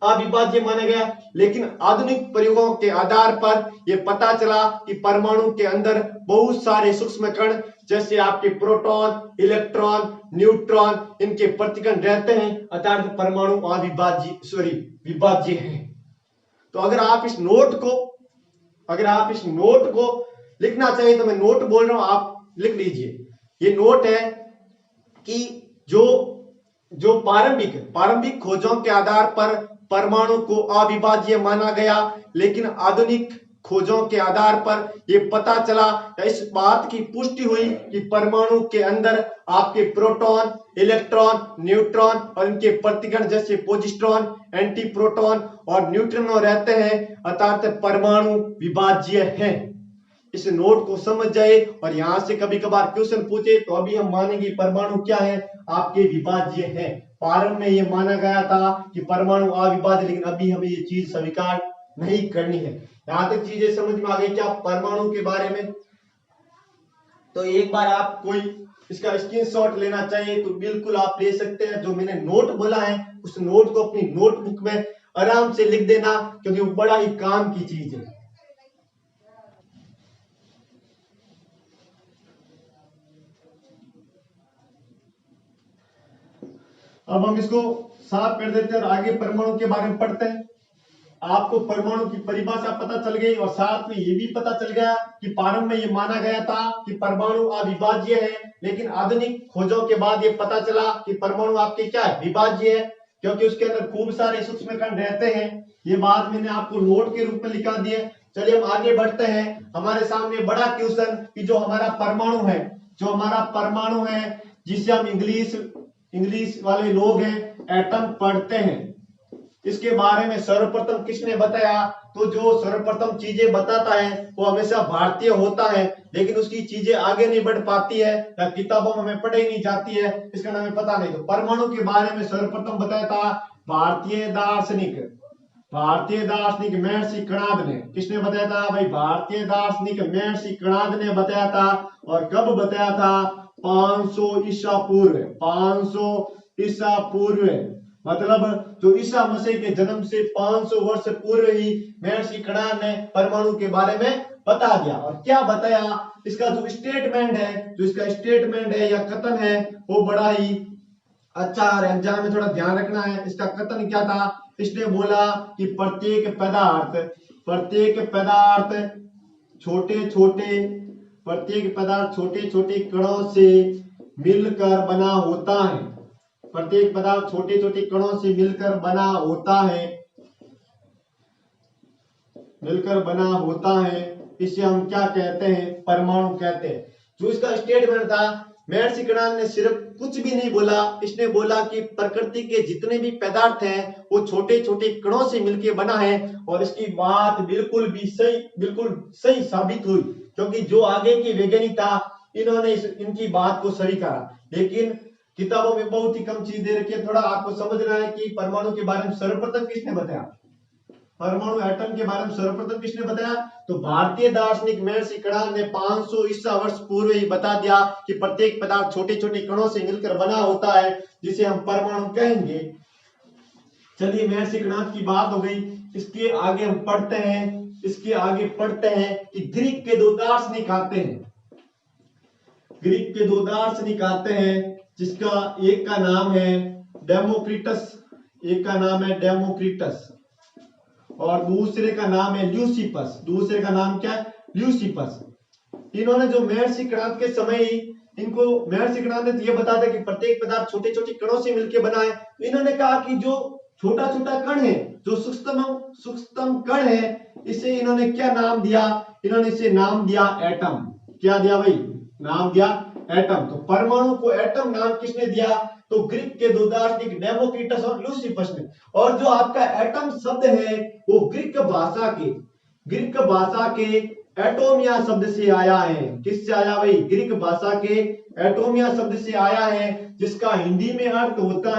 अविभाज्य माना गया। लेकिन आधुनिक प्रयोगों के आधार पर यह पता चला कि परमाणु के अंदर बहुत सारे सूक्ष्म कण जैसे आपके प्रोटॉन, इलेक्ट्रॉन, न्यूट्रॉन इनके प्रतिकण रहते हैं, अर्थात परमाणु विभाज्य है। तो अगर आप इस नोट को लिखना चाहिए तो मैं नोट बोल रहा हूं, आप लिख लीजिए। ये नोट है कि जो प्रारंभिक खोजों के आधार पर परमाणु को अविभाज्य माना गया, लेकिन आधुनिक खोजों के आधार पर यह पता चला या इस बात की पुष्टि हुई कि परमाणु के अंदर आपके प्रोटॉन, इलेक्ट्रॉन, न्यूट्रॉन और इनके प्रतिकण जैसे पॉजिट्रॉन, एंटीप्रोटॉन और न्यूट्रिनो रहते हैं, अर्थात परमाणु विभाज्य है। इस नोट को समझ जाए और यहां से कभी कभार क्वेश्चन पूछे तो अभी हम मानेंगे परमाणु क्या है? आपके विभाज्य है। प्रारंभ में यह माना गया था कि परमाणु अविभाज्य, लेकिन अभी हमें ये चीज स्वीकार नहीं करनी है। यहां तक चीजें समझ में आ गई क्या परमाणु के बारे में? तो एक बार आप कोई इसका स्क्रीनशॉट लेना चाहिए तो बिल्कुल आप ले सकते हैं। जो मैंने नोट बोला है उस नोट को अपनी नोटबुक में आराम से लिख देना, क्योंकि वो बड़ा ही काम की चीज है। अब हम इसको साफ कर देते हैं और आगे परमाणु के बारे में पढ़ते हैं। आपको परमाणु की परिभाषा पता चल गई और साथ में ये भी पता चल गया कि प्रारंभ में ये माना गया था कि परमाणु अविभाज्य है, लेकिन आधुनिक खोजों के बाद ये पता चला कि परमाणु आपके क्या है? विभाज्य है, क्योंकि उसके अंदर खूब सारे सूक्ष्म कण रहते हैं। ये बात मैंने आपको नोट के रूप में लिखा दिए। चलिए हम आगे बढ़ते हैं। हमारे सामने बड़ा क्वेश्चन कि जो हमारा परमाणु है जिसे हम इंग्लिश वाले लोग हैं एटम पढ़ते हैं, इसके बारे में सर्वप्रथम किसने बताया? तो जो सर्वप्रथम चीजें बताता है वो हमेशा भारतीय होता है, लेकिन उसकी चीजें आगे नहीं बढ़ पाती है या किताबों में हमें पढ़ाई नहीं जाती है, इसका हमें पता नहीं। तो परमाणु के बारे में सर्वप्रथम बताया था भारतीय दार्शनिक महर्षि कणाद ने। किसने बताया था भाई? भारतीय दार्शनिक महर्षि कणाद ने बताया था। और कब बताया था? 500 ईसा पूर्व। 500 ईसा पूर्व मतलब जो ईसा मसीह के जन्म से 500 वर्ष पूर्व ही महर्षि कणाद ने परमाणु के बारे में बता दिया। और क्या बताया? इसका जो स्टेटमेंट है या कथन है वो बड़ा ही अच्छा और एग्जाम में थोड़ा ध्यान रखना है। इसका कथन क्या था? इसने बोला कि प्रत्येक पदार्थ छोटे छोटे प्रत्येक पदार्थ छोटे छोटे कणों से मिलकर बना होता है। प्रत्येक पदार्थ छोटे छोटे कणों से मिलकर बना होता है, मिलकर बना होता है। इसे हम क्या कहते हैं? परमाणु कहते हैं। जो इसका स्टेटमेंट था, महर्षि कणाद ने सिर्फ कुछ भी नहीं बोला, इसने बोला कि प्रकृति के जितने भी पदार्थ हैं वो छोटे छोटे कणों से मिलकर बना है। और इसकी बात बिल्कुल सही साबित हुई, क्योंकि जो आगे के वैज्ञानिक था इन्होंने इनकी बात को स्वीकारा। लेकिन किताबों में बहुत ही कम चीज दे रखी है। थोड़ा आपको समझना है कि परमाणु के बारे में सर्वप्रथम किसने बताया? परमाणु एटम के बारे में सर्वप्रथम किसने बताया? तो भारतीय दार्शनिक महर्षि कणाद ने 500 ईसा वर्ष पूर्व ही बता दिया कि प्रत्येक पदार्थ छोटे छोटे कणों से मिलकर बना होता है, जिसे हम परमाणु कहेंगे। चलिए, महर्षि कणाद की बात हो गई। इसके आगे हम पढ़ते हैं कि ग्रीक के दो दार्शनिक आते हैं, जिसका एक का नाम है डेमोक्रिटस, और दूसरे का नाम है ल्यूसिपस। दूसरे का नाम क्या है? ल्यूसिपस। इन्होंने जो महर्षि कणाद के समय ही महर्षि कणाद ने यह बता दिया कि प्रत्येक पदार्थ छोटे छोटे कणों से मिलकर बना है। तो इन्होंने कहा कि जो छोटा छोटा कण है, जो सूक्ष्मतम कण है, इसे इन्होंने क्या नाम दिया? इन्होंने इसे नाम दिया एटम। क्या दिया भाई? नाम दिया एटम। तो परमाणु को एटम नाम किसने दिया? तो ग्रीक के दो दार्शनिक डेमोक्रिटस और ल्यूसिपस ने। और जो आपका एटम शब्द है वो ग्रीक भाषा के एटोमिया शब्द से आया है। किससे आया भाई? ग्रीक भाषा के एटोमिया शब्द से आया है, जिसका हिंदी में अर्थ होता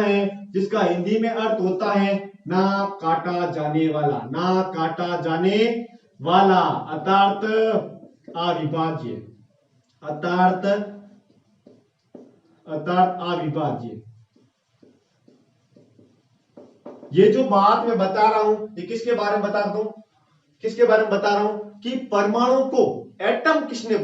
है ना काटा जाने वाला, अर्थात अविभाज्य। ये जो बात मैं बता रहा हूं, ये किसके बारे में बता रहा हूं कि परमाणु को एटम किसने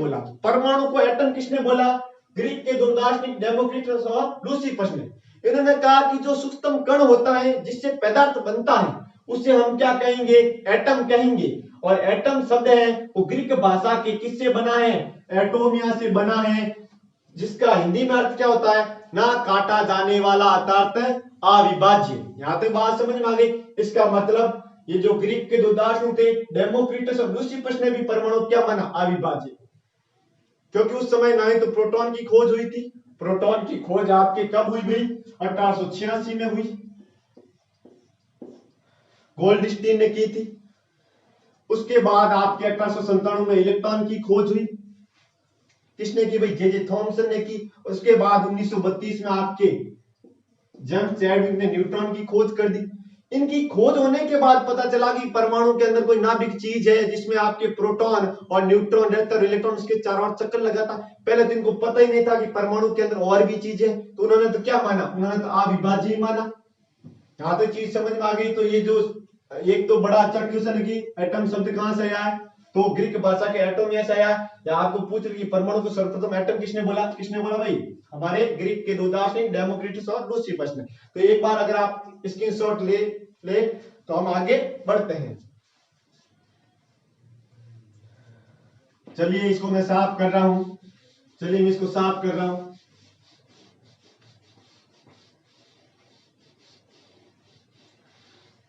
बोला? ग्रीक के दो दार्शनिक डेमोक्रिटस और ल्यूसिपस ने। इन्होंने कहा कि जो सूक्ष्म कण होता है, जिससे पदार्थ बनता है, उसे हम क्या कहेंगे? एटम कहेंगे। और एटम शब्द है वो ग्रीक भाषा के किससे बना है? एटोमिया से बना है, जिसका हिंदी में अर्थ क्या होता है? ना काटा जाने वाला, अर्थात अविभाज्य। यहां तक बात समझ में आ गई? इसका मतलब ये जो ग्रीक के दो दार्शनिक थे, डेमोक्रिटस और ल्यूसिपस ने भी परमाणु क्या माना? अविभाज्य। क्योंकि उस समय ना ही तो प्रोटॉन की खोज हुई थी। प्रोटॉन की खोज आपके कब हुई भाई? 1886 में हुई, गोल्डस्टीन ने की थी। उसके बाद आपके 1897 में इलेक्ट्रॉन की खोज हुई। किसने की भाई? जे थॉमसन ने की। उसके बाद 1932 में आपके जेम्स चैडविक ने न्यूट्रॉन की खोज कर दी। इनकी खोज होने के बाद पता चला कि परमाणु के अंदर कोई नाभिक चीज है, जिसमें आपके प्रोटॉन और न्यूट्रॉन रहता है, इलेक्ट्रॉन उसके चारों ओर चक्कर लगाता। पहले तो इनको पता ही नहीं था कि परमाणु के अंदर और भी चीज है, तो उन्होंने तो क्या माना? उन्होंने तो अविभाज्य ही माना। यहां तक चीज समझ में आ गई? तो ये जो एक तो बड़ा अच्छा क्वेश्चन है कि एटम शब्द कहां से आया है, तो ग्रीक भाषा के एटोमिया से आया। या आपको पूछ रही कि परमाणु को सर्वप्रथम एटम किसने बोला भाई? हमारे ग्रीक के दो दार्शनिक डेमोक्रिटस और ल्यूसिपस ने। तो एक बार अगर आप स्क्रीनशॉट ले तो हम आगे बढ़ते हैं। चलिए, इसको मैं साफ कर रहा हूं।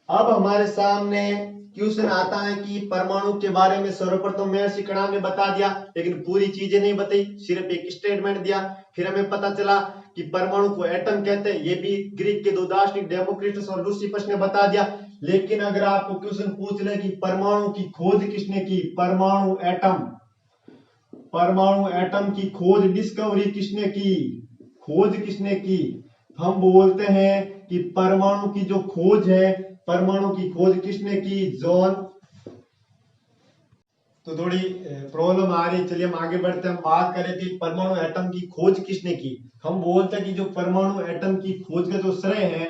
अब हमारे सामने क्वेश्चन आता है कि परमाणु के बारे में सर्वप्रथम महर्षि कणाद ने बता दिया, लेकिन पूरी चीजें नहीं बताई, सिर्फ एक स्टेटमेंट दिया। फिर हमें पता चला कि परमाणु को एटम कहते हैं, ये भी ग्रीक के दो दार्शनिक डेमोक्रिटस और ल्यूसिपस ने बता दिया। लेकिन अगर आपको क्वेश्चन पूछ ले कि परमाणु की खोज किसने की? परमाणु एटम की खोज, डिस्कवरी किसने की? हम बोलते हैं कि परमाणु की जो खोज है, परमाणु की खोज किसने की? जॉन। तो थोड़ी प्रॉब्लम आ रही, चलिए हम आगे बढ़ते हैं। हम बात करें कि परमाणु एटम की खोज किसने की। हम बोलते हैं कि जो परमाणु एटम की खोज का जो श्रेय है,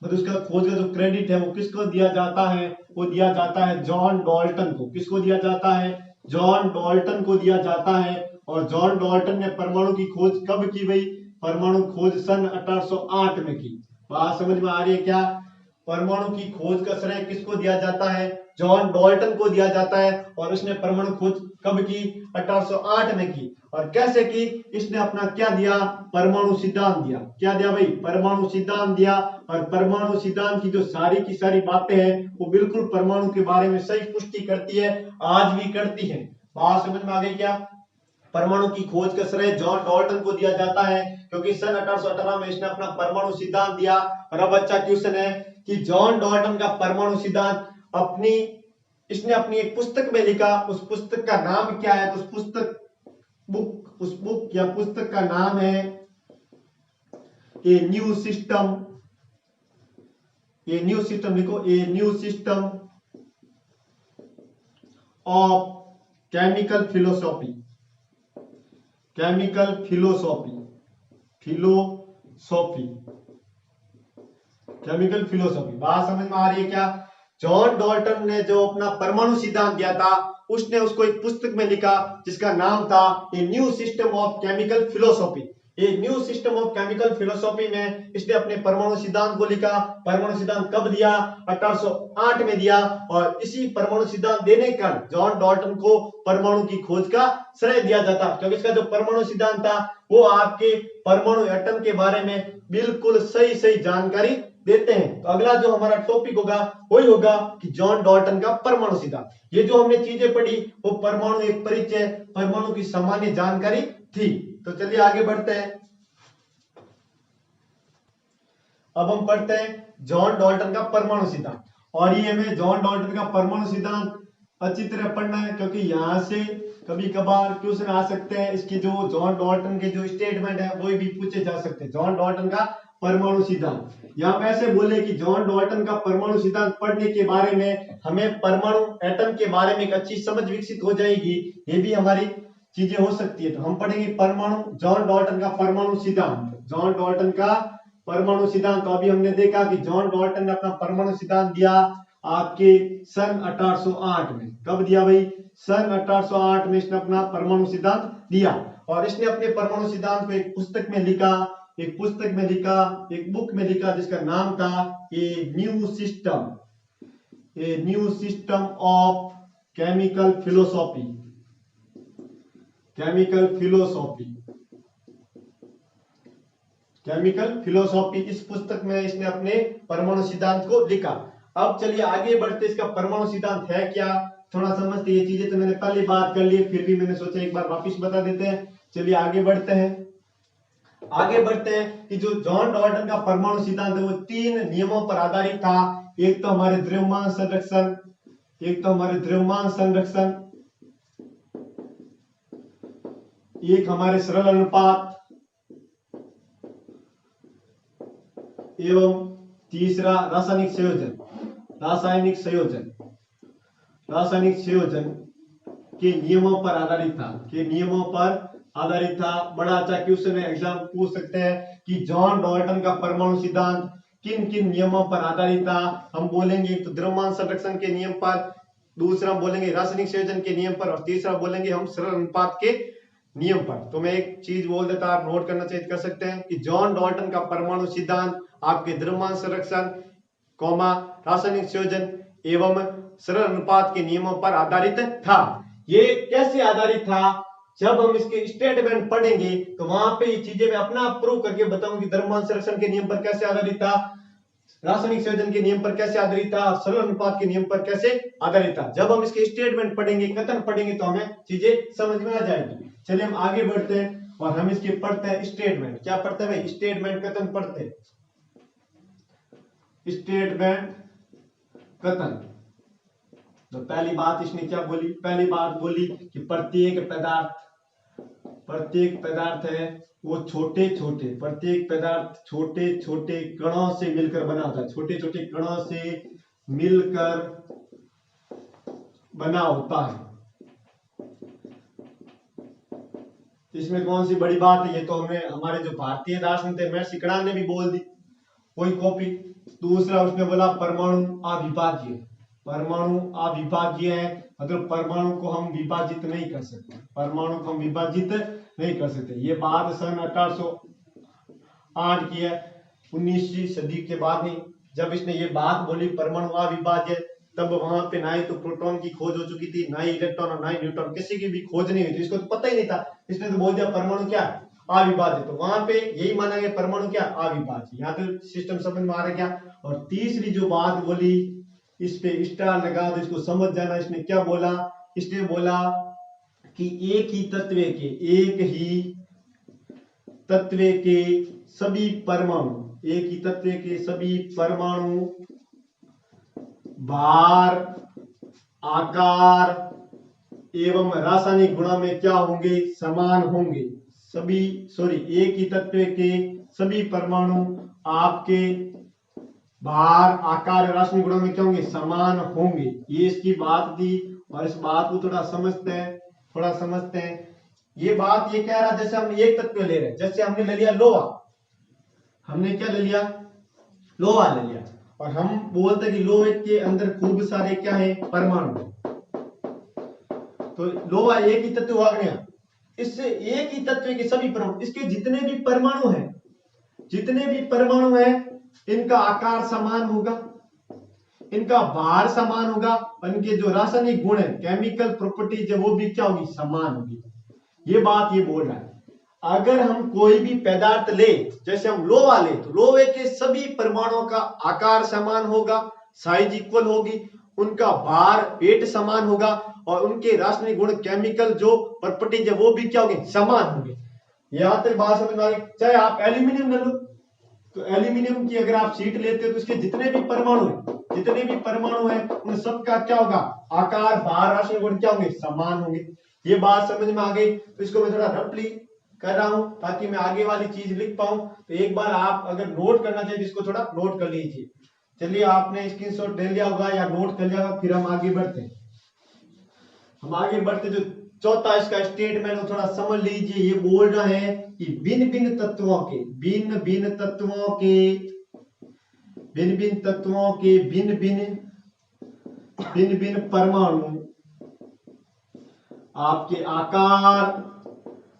मतलब उसका खोज का जो क्रेडिट है, वो किसको दिया जाता है? वो दिया जाता है जॉन डाल्टन को। किसको दिया जाता है? जॉन डाल्टन को दिया जाता है। और जॉन डाल्टन ने परमाणु की खोज कब की भाई? परमाणु खोज सन 1808 में की। बात समझ में आ रही है क्या? परमाणु की खोज का श्रेय किसको दिया जाता है? जॉन डाल्टन को दिया जाता है और उसने परमाणु खोज कब की? 1808 में की। और कैसे की? इसने अपना क्या दिया? परमाणु सिद्धांत दिया। क्या दिया भाई? परमाणु सिद्धांत दिया। और परमाणु सिद्धांत की जो सारी की सारी बातें हैं वो बिल्कुल परमाणु के बारे में सही पुष्टि करती है, आज भी करती है। बात समझ में आ गई क्या? परमाणु की खोज का श्रेय जॉन डाल्टन को दिया जाता है क्योंकि सन 1818 में इसने अपना परमाणु सिद्धांत दिया। और अब अच्छा क्वेश्चन है कि जॉन डाल्टन का परमाणु सिद्धांत इसने अपनी एक पुस्तक में लिखा, उस पुस्तक का नाम क्या है? तो उस बुक या पुस्तक का नाम है ए न्यू सिस्टम। लिखो, a new system of chemical philosophy. बात समझ में आ रही है क्या? जॉन डाल्टन ने जो अपना परमाणु सिद्धांत दिया था उसने उसको एक पुस्तक में लिखा जिसका नाम था a new system of chemical philosophy. ये new system of chemical philosophy में इसने अपने परमाणु सिद्धांत को लिखा। परमाणु सिद्धांत कब दिया? 1808 में दिया। और इसी परमाणु सिद्धांत देने का जॉन डाल्टन को परमाणु की खोज का श्रेय दिया जाता, क्योंकि इसका जो परमाणु सिद्धांत था वो आपके परमाणु एटम के बारे में बिल्कुल सही सही जानकारी देते हैं। तो अगला जो हमारा टॉपिक होगा वही होगा कि जॉन डाल्टन का परमाणु सिद्धांत। ये जो हमने चीजें पढ़ी वो परमाणु एक परिचय, परमाणु की सामान्य जानकारी थी। तो चलिए आगे बढ़ते हैं। अब हम पढ़ते हैं जॉन डाल्टन का परमाणु सिद्धांत। और ये हमें जॉन डाल्टन का परमाणु सिद्धांत अच्छी तरह पढ़ना है क्योंकि यहां से कभी कभार क्वेश्चन आ सकते हैं। इसके जो जॉन डाल्टन के जो स्टेटमेंट है वो भी पूछे जा सकते हैं। जॉन डाल्टन का परमाणु सिद्धांत, या हम ऐसे बोले कि जॉन डाल्टन का परमाणु सिद्धांत पढ़ने के बारे में हमें परमाणु एटम के बारे में एक अच्छी समझ विकसित हो जाएगी। ये भी हमारी चीजें हो सकती है। तो हम पढ़ेंगे परमाणु, जॉन डाल्टन का परमाणु सिद्धांत। जॉन डाल्टन का परमाणु सिद्धांत। तो अभी हमने देखा कि जॉन डाल्टन ने अपना परमाणु सिद्धांत दिया आपके सन 1808 में। कब दिया भाई? सन 1808 में इसने अपना परमाणु सिद्धांत दिया। और इसने अपने परमाणु सिद्धांत को एक पुस्तक में लिखा, एक बुक में लिखा जिसका नाम था a new system of chemical philosophy. इस पुस्तक में इसने अपने परमाणु सिद्धांत को लिखा। अब चलिए आगे बढ़ते, इसका परमाणु सिद्धांत है क्या थोड़ा समझते। ये चीजें तो मैंने पहले बात कर ली, फिर भी मैंने सोचा एक बार वापस बता देते हैं। चलिए आगे बढ़ते हैं कि जो जॉन डाल्टन का परमाणु सिद्धांत है वो 3 नियमों पर आधारित था। एक तो हमारे द्रव्यमान संरक्षण, एक हमारे सरल अनुपात, एवं तीसरा रासायनिक संयोजन के नियमों पर आधारित था। बड़ा अच्छा क्वेश्चन है, एग्जाम पूछ सकते हैं कि जॉन डाल्टन का परमाणु सिद्धांत किन किन नियमों पर आधारित था। हम बोलेंगे तो द्रव्यमान संरक्षण के नियम पर, दूसरा बोलेंगे रासायनिक संयोजन के नियम पर, और तीसरा बोलेंगे हम सरल अनुपात के नियम पर। तो मैं एक चीज बोल देता, आप नोट करना चाहिए कर सकते हैं कि जॉन डाल्टन का परमाणु सिद्धांत आपके द्रव्यमान संरक्षण, रासायनिक संयोजन एवं सरल अनुपात के नियमों पर आधारित था। ये कैसे आधारित था? जब हम इसके स्टेटमेंट पढ़ेंगे तो वहां पे ये चीजें मैं अपना प्रूव करके बताऊंगी। द्रव्यमान संरक्षण के नियम पर कैसे आधारित था, रासायनिक संयोजन के नियम पर कैसे आधारित था, सरल अनुपात के नियम पर कैसे आधारित था। जब हम इसके स्टेटमेंट पढ़ेंगे, कथन पढ़ेंगे तो हमें चीजें समझ में आ जाएगी। चलिए हम आगे बढ़ते हैं और हम इसके पढ़ते हैं स्टेटमेंट। क्या पढ़ते हैं भाई? स्टेटमेंट, कथन पढ़ते हैं। स्टेटमेंट, कथन। तो पहली बात इसने क्या बोली? पहली बात बोली कि प्रत्येक पदार्थ है वो छोटे छोटे कणों से मिलकर बना होता है। छोटे छोटे कणों से मिलकर बना होता है। इसमें कौन सी बड़ी बात है? ये तो हमने हमारे जो भारतीय दार्शनिक थे महर्षि कणाद ने भी बोल दी, कोई कॉपी। दूसरा उसने बोला परमाणु अविभाज्य है, मतलब परमाणु को हम विभाजित नहीं कर सकते। ये बात सन 1808 की है, 19वीं सदी के बाद नहीं। जब इसने ये बात बोली परमाणु अविभाज्य, तब वहां पे ना ही तो प्रोटॉन की खोज हो चुकी थी, ना ही इलेक्ट्रॉन और ना ही न्यूट्रॉन, किसी की भी खोज नहीं हुई थी। इसको तो पता ही नहीं था, इसने तो बोल दिया परमाणु क्या अविभाज्य। तो वहां पे यही माना गया परमाणु क्या अविभाज्य। यहाँ पे सिस्टम समझ में आ रहा क्या। और तीसरी जो बात बोली, इस पे स्टार लगा तो इसको समझ जाना। इसने क्या बोला, इसने बोला कि एक ही तत्व के सभी परमाणु, एक ही तत्व के सभी परमाणु भार, आकार एवं रासायनिक गुणों में क्या होंगे, समान होंगे। एक ही तत्व के सभी परमाणु आपके भार, आकार, रासायनिक गुणों में क्या होंगे, समान होंगे। ये इसकी बात थी। और इस बात को थोड़ा समझते हैं। ये बात ये कह रहा, जैसे हम एक तत्व ले रहे हैं, जैसे हमने ले लिया लोहा, हमने क्या ले लिया, लोहा ले लिया, और हम बोलते हैं कि लोहे के अंदर खूब सारे क्या है, परमाणु। तो लोहा एक ही तत्व आ गया। इससे एक ही तत्व के सभी परमाणु, इसके जितने भी परमाणु हैं, इनका आकार समान होगा, इनका भार समान होगा, और इनके जो रासायनिक गुण है, केमिकल प्रॉपर्टीज है, वो भी क्या होगी, समान होगी। ये बात ये बोल रहा है। अगर हम कोई भी पदार्थ ले, जैसे हम लोहा ले, तो लोहे के सभी परमाणुओं का आकार समान होगा, साइज इक्वल होगी, उनका भार वेट समान होगा, और उनके रासायनिक गुण, केमिकल जो प्रॉपर्टीज है, वो भी क्या होंगे, समान होंगे। यहां तक बात समझ में आ गई। चाहे आप एल्यूमिनियम ले लो, तो एल्यूमिनियम की अगर आप शीट लेते हो, तो उसके जितने भी परमाणु हैं, उन सबका क्या होगा, आकार, भार, रासायनिक गुण क्या होंगे, समान होंगे। ये बात समझ में आ गई। तो इसको मैं थोड़ा रफली कर रहा हूं ताकि मैं आगे वाली चीज लिख पाऊं। तो एक बार आप अगर नोट करना चाहिए, इसको थोड़ा नोट कर लीजिए। चलिए, आपने स्क्रीनशॉट ले लिया होगा या नोट कर लिया होगा, फिर हम आगे बढ़ते हैं। जो चौथा इसका स्टेटमेंट है, थोड़ा समझ लीजिए। ये बोल रहा है कि भिन्न भिन्न तत्वों के भिन्न भिन्न परमाणु आपके आकार,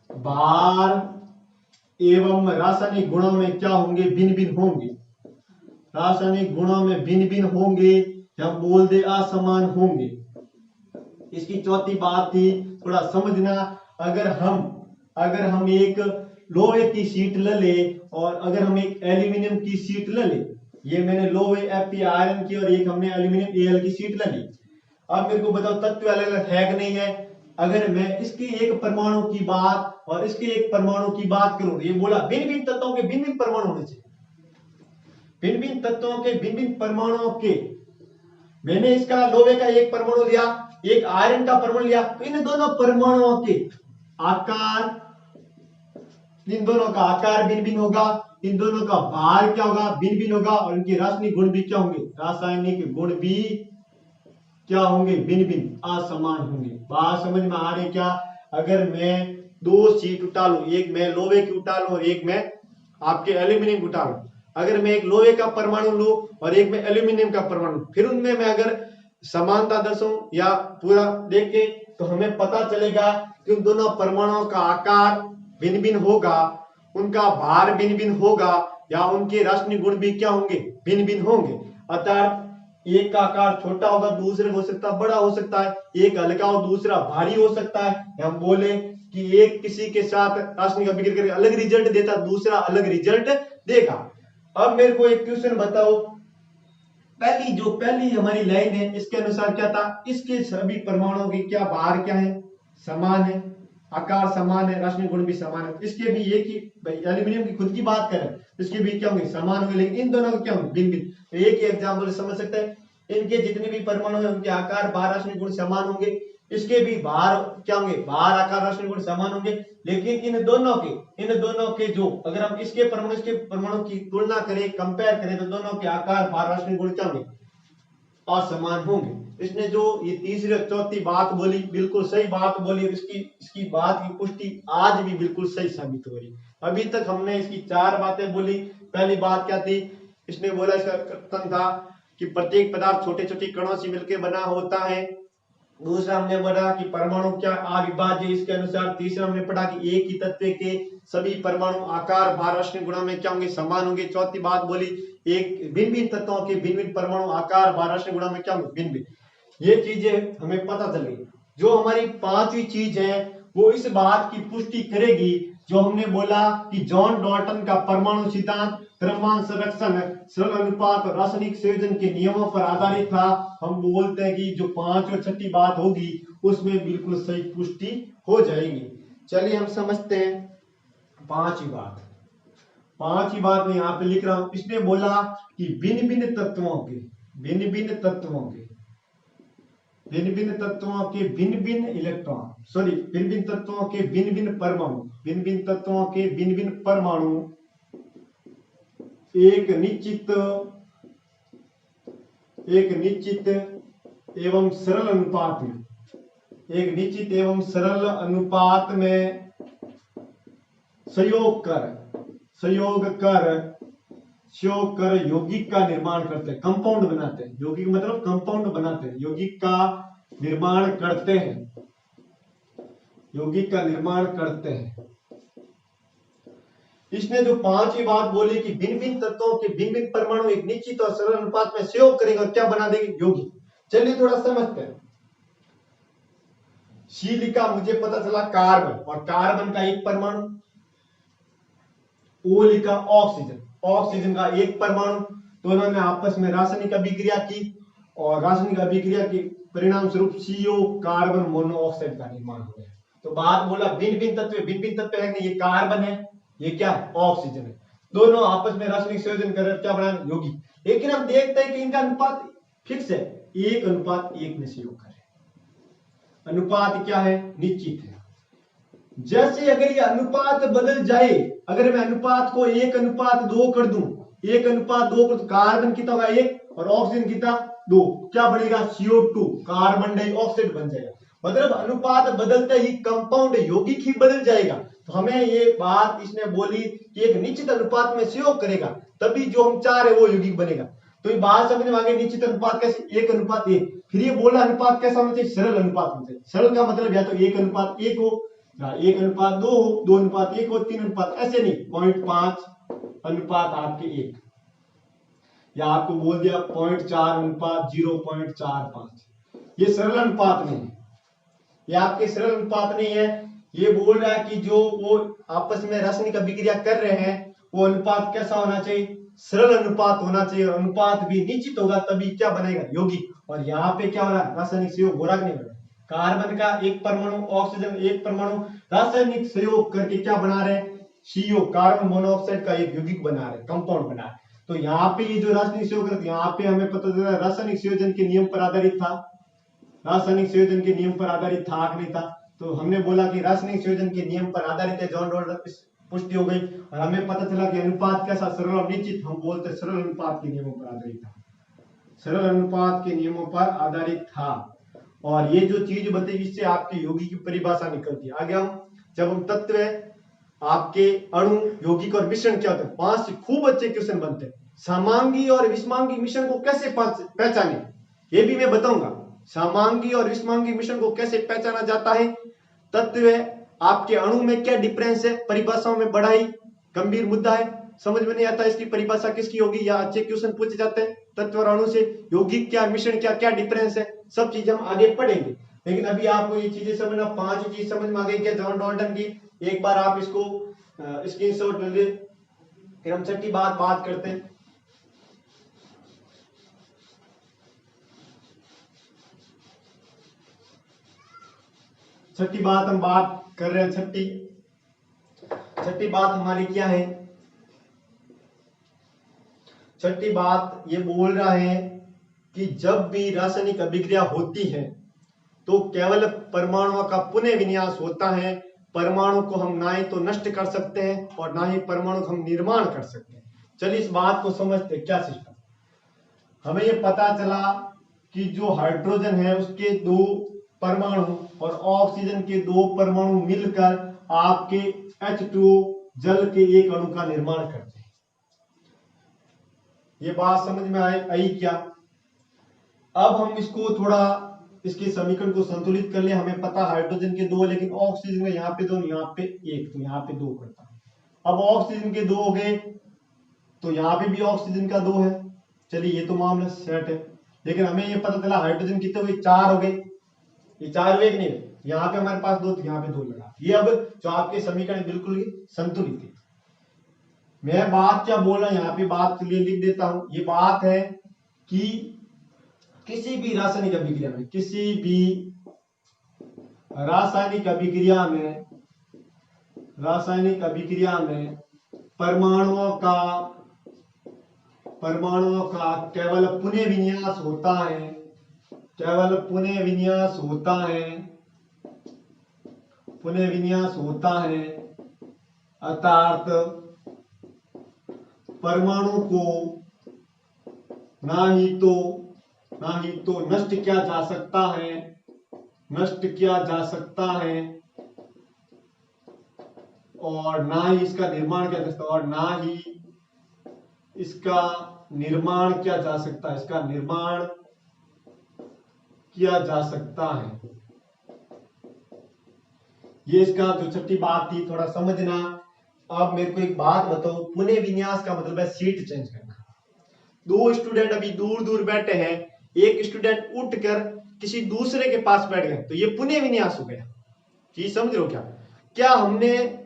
भार एवं रासायनिक गुणों में क्या होंगे, भिन्न भिन्न होंगे। रासायनिक गुणों में भिन्न भिन्न होंगे, या बोल दे असमान होंगे। इसकी चौथी बात थी, थोड़ा समझना। अगर हम एक लोहे की शीट ले ले, और अगर हम एक एल्यूमिनियम की शीट ले ले, ये मैंने लोहे Fe आयरन की, और एक हमने एल्यूमिनियम Al की शीट ले ली। अब मेरे को बताओ, तत्व अलग अलग है कि नहीं है। अगर मैं इसके एक परमाणु की बात और इसके एक परमाणु की बात करूं, ये बोला भिन्न भिन्न तत्वों के भिन्न भिन्न परमाणु होने चाहिए। भिन्न भिन्न तत्वों के भिन्न भिन्न परमाणुओं के, मैंने इसका लोहे का एक परमाणु लिया, एक आयरन का परमाणु लिया, तो इन दोनों परमाणुओं के आकार, इन दोनों का आकार भिन्न भिन्न होगा, इन दोनों का भार क्या होगा, भिन्न भिन्न होगा, और इनके रासायनिक गुण भी क्या होंगे, रासायनिक गुण भी क्या होंगे, भिन्न भिन्न असमान होंगे। बात समझ में आ रही क्या। अगर मैं दो शीट उठा लूं, एक मैं लोहे की उठा लूं और एक मैं आपके एल्यूमिनियम की उठा लूं, अगर मैं एक लोहे का परमाणु लूं और एक मैं एल्यूमिनियम का परमाणु, फिर उनमें मैं अगर समानता दर्शाऊं या पूरा देखे, तो हमें पता चलेगा कि उन दोनों परमाणुओं का आकार भिन्न भिन्न होगा, उनका भार भिन्न भिन्न होगा, या उनके रासायनिक गुण भी क्या होंगे, भिन्न भिन्न होंगे। अर्थात एक का आकार छोटा होगा, दूसरे हो सकता है बड़ा हो सकता है, एक हल्का हो दूसरा भारी हो सकता है। हम बोले कि एक किसी के साथ रासायनिक अभिक्रिया करके अलग रिजल्ट देता, दूसरा अलग रिजल्ट देगा। अब मेरे को एक क्वेश्चन बताओ, पहली हमारी लाइन है, इसके अनुसार क्या था, इसके सभी परमाणुओं की क्या भार क्या है, समान है, आकार समान है, रासायनिक गुण भी समान है। इसके भी एक ही, एल्यूमिनियम की खुद की बात करें, इसके भी क्या होंगे, समान होंगे, लेकिन इन दोनों के क्या होंगे, भिन्न भिन्न। तो एक ही एग्जाम्पल समझ सकते हैं, इनके जितने भी परमाणु हैं, उनके आकार, भार, रासायनिक गुण समान होंगे। इसके भी भार क्या होंगे, भार, आकार, रासायनिक गुण समान होंगे, लेकिन इन दोनों के जो, अगर हम इसके परमाणु की तुलना करें, कंपेयर करें, तो दोनों के आकार, भार, रासायनिक गुण क्या होंगे, असमान होंगे। इसने जो ये तीसरी और चौथी बात बोली, बिल्कुल सही बात बोली, और इसकी बात की पुष्टि आज भी बिल्कुल सही साबित हो रही। अभी तक हमने इसकी 4 बातें बोली। पहली बात क्या थी, इसने बोला, इसका कथन था कि प्रत्येक पदार्थ छोटे छोटे कणों से मिलकर बना होता है। दूसरा हमने पढ़ा कि परमाणु क्या अविभाज्य, इसके अनुसार। तीसरा हमने पढ़ा कि एक ही तत्व के सभी परमाणु आकार, भार, रासायनिक गुणों में क्या होंगे, समान होंगे। चौथी बात बोली, एक भिन्न भिन्न तत्वों के भिन्न भिन्न परमाणु आकार, भार, रासायनिक गुणों में क्या होंगे, भिन्न भिन्न। ये चीजें हमें पता चल गई। जो हमारी पांचवी चीज है वो इस बात की पुष्टि करेगी जो हमने बोला कि जॉन डॉल्टन का परमाणु सिद्धांत द्रव्यमान संरक्षण, सरल अनुपात और रासायनिक संयोजन के नियमों पर आधारित था। हम बोलते हैं कि जो पांच और छठी बात होगी उसमें बिल्कुल सही पुष्टि हो जाएगी। चलिए हम समझते हैं पांचवी बात। पांचवी बात में यहाँ पे लिख रहा हूं, इसने बोला कि भिन्न भिन्न तत्वों के भिन्न भिन्न तत्वों के भिन्न भिन्न तत्वों के भिन्न भिन्न इलेक्ट्रॉन, सॉरी भिन्न भिन्न तत्वों के भिन्न भिन्न परमाणु, भिन्न भिन्न तत्वों के भिन्न भिन्न परमाणु एक निश्चित एवं सरल अनुपात में, एक निश्चित एवं सरल अनुपात में संयोग कर यौगिक का निर्माण करते हैं, कंपाउंड बनाते हैं। यौगिक मतलब कंपाउंड बनाते हैं, यौगिक का निर्माण करते हैं, यौगिक का निर्माण करते हैं। इसने जो पांचवी बात बोली कि भिन्न भिन्न तत्वों के भिन्न भिन्न परमाणु एक निश्चित और सरल अनुपात में संयोग करेंगे और क्या बना देंगे, यौगिक। चलिए थोड़ा समझते हैं। सी लिखा, मुझे पता चला कार्बन, और कार्बन का एक परमाणु। ओ लिखा ऑक्सीजन, ऑक्सीजन का एक परमाणु। तो उन्होंने आपस में रासायनिक अभिक्रिया की और रासायनिक अभिक्रिया के परिणाम स्वरूप CO कार्बन मोनोऑक्साइड का निर्माण हो गया। तो बात बोला भिन्न भिन्न तत्व है कि ये कार्बन है, ये क्या है, ऑक्सीजन है। दोनों आपस में रासायनिक संयोजन कर क्या बना, यौगिक। लेकिन हम देखते हैं कि इनका अनुपात फिक्स है, 1:1 में संयोग करें। अनुपात क्या है, निश्चित है। जैसे अगर ये अनुपात बदल जाए, अगर मैं अनुपात को 1:2 कर दूं, 1:2 कर, कार्बन कितना होगा 1 और ऑक्सीजन कितना 2, क्या बनेगा, CO2 कार्बन डाइऑक्साइड बन जाएगा। मतलब अनुपात बदलते ही कंपाउंड यौगिक ही बदल जाएगा। तो हमें ये बात इसने बोली कि एक निश्चित अनुपात में संयोग करेगा तभी जो हम चाह रहे वो यौगिक बनेगा। तो ये बात समझ में आ गई, निश्चित अनुपात कैसे, 1:1। फिर ये बोला अनुपात कैसा होना चाहिए, सरल अनुपात होना चाहिए। सरल का मतलब या तो 1:1 हो, 1:2 हो, 2:1 हो, 3:, ऐसे नहीं 0.5 अनुपात आपके 1, या आपको बोल दिया 0.4:0.45। ये सरल अनुपात नहीं है, ये आपके सरल अनुपात नहीं है। ये बोल रहा है कि जो वो आपस में रासायनिक अभिक्रिया कर रहे हैं वो अनुपात कैसा होना चाहिए, सरल अनुपात होना चाहिए। और अनुपात भी निश्चित होगा तभी क्या बनेगा, यौगिक। और यहाँ पे क्या हो रहा है, रासायनिक संयोग हो रहा नहीं हो रहा। कार्बन का एक परमाणु, ऑक्सीजन एक परमाणु, रासायनिक संयोग करके क्या बना रहे हैं, CO कार्बन मोनोऑक्साइड का एक यौगिक बना रहे, कंपाउंड बना रहे। तो यहाँ पे ये जो रासायनिक संयोग करते, यहाँ पे हमें पता चला रासायनिक संयोजन के नियम पर आधारित था, रासायनिक संयोजन के नियम पर आधारित था कि नहीं था। तो हमने बोला कि रासायनिक संयोजन के नियम पर आधारित है, जॉन डॉल्टन पुष्टि हो गई। और हमें पता चला कि अनुपात कैसा, सरल और निश्चित। हम बोलते सरल अनुपात के नियमों पर आधारित था, सरल अनुपात के नियमों पर आधारित था। और ये जो चीज बताई इससे आपकी यौगिक की परिभाषा निकलती है। आगे हम जब हम तत्व आपके अणु, यौगिक और मिश्रण क्या होते हैं, 5 से खूब अच्छे क्वेश्चन बनते हैं। समांगी और विषमांगी मिश्रण को कैसे पहचाने ये भी मैं बताऊंगा। समांगी और विषमांगी मिश्रण को कैसे पहचाना जाता है, तत्व आपके अणु में क्या डिफरेंस है, परिभाषाओं में बड़ा ही गंभीर मुद्दा है, समझ में नहीं आता इसकी परिभाषा किसकी होगी, या अच्छे क्वेश्चन पूछे जाते हैं तत्व और अणु से। यौगिक क्या, मिश्रण क्या, क्या डिफरेंस है, सब चीज हम आगे पढ़ेंगे। लेकिन अभी आपको ये चीजें समझना, 5 चीज समझ में आ गई क्या जॉन डॉल्टन की। एक बार आप इसको स्क्रीनशॉट ले ले, फिर हम छठी बात करते हैं। छठी बात हम बात कर रहे हैं, छठी बात हमारी क्या है, छठी बात ये बोल रहा है कि जब भी रासायनिक अभिक्रिया होती है तो केवल परमाणुओं का पुनः विन्यास होता है। परमाणु को हम ना ही तो नष्ट कर सकते हैं और ना ही परमाणु को हम निर्माण कर सकते हैं। चलिए इस बात को समझते हैं, क्या सिस्टम। हमें ये पता चला कि जो हाइड्रोजन है उसके 2 परमाणु और ऑक्सीजन के 2 परमाणु मिलकर आपके H2O जल के एक अणु का निर्माण करते हैं। ये बात समझ में आई क्या। अब हम इसको थोड़ा इसके समीकरण को संतुलित कर ले, हमें पता हाइड्रोजन के 2 है लेकिन ऑक्सीजन का यहाँ पे 2, यहाँ पे 1, तो यहाँ पे 2 करता है। अब ऑक्सीजन के 2 हो गए तो यहाँ पे भी ऑक्सीजन का 2 है। चलिए ये तो मामला सेट है, लेकिन हमें ये पता चला हाइड्रोजन कितने हुए, 4 हो गए। ये 4 हुए कि नहीं? यहाँ पे हमारे पास 2, तो यहाँ पे 2 लगा। ये अब जो आपके समीकरण बिल्कुल ही संतुलित है। मैं बात क्या बोल रहा हूं यहाँ पे, बात लिख देता हूं। ये बात है कि किसी भी रासायनिक अभिक्रिया में, किसी भी रासायनिक अभिक्रिया में परमाणुओं का केवल पुनः विन्यास होता है, अर्थात परमाणु को ना ही तो नष्ट किया जा सकता है और ना ही इसका निर्माण किया जा सकता है, ये इसका जो छठी बात थी, थोड़ा समझना। अब मेरे को एक बात बताओ, पुनः विन्यास का मतलब है सीट चेंज करना। 2 स्टूडेंट अभी दूर बैठे हैं, एक स्टूडेंट उठकर किसी दूसरे के पास बैठ गए, तो ये पुनः विन्यास हो गया। चीज समझ रहे हो क्या हमने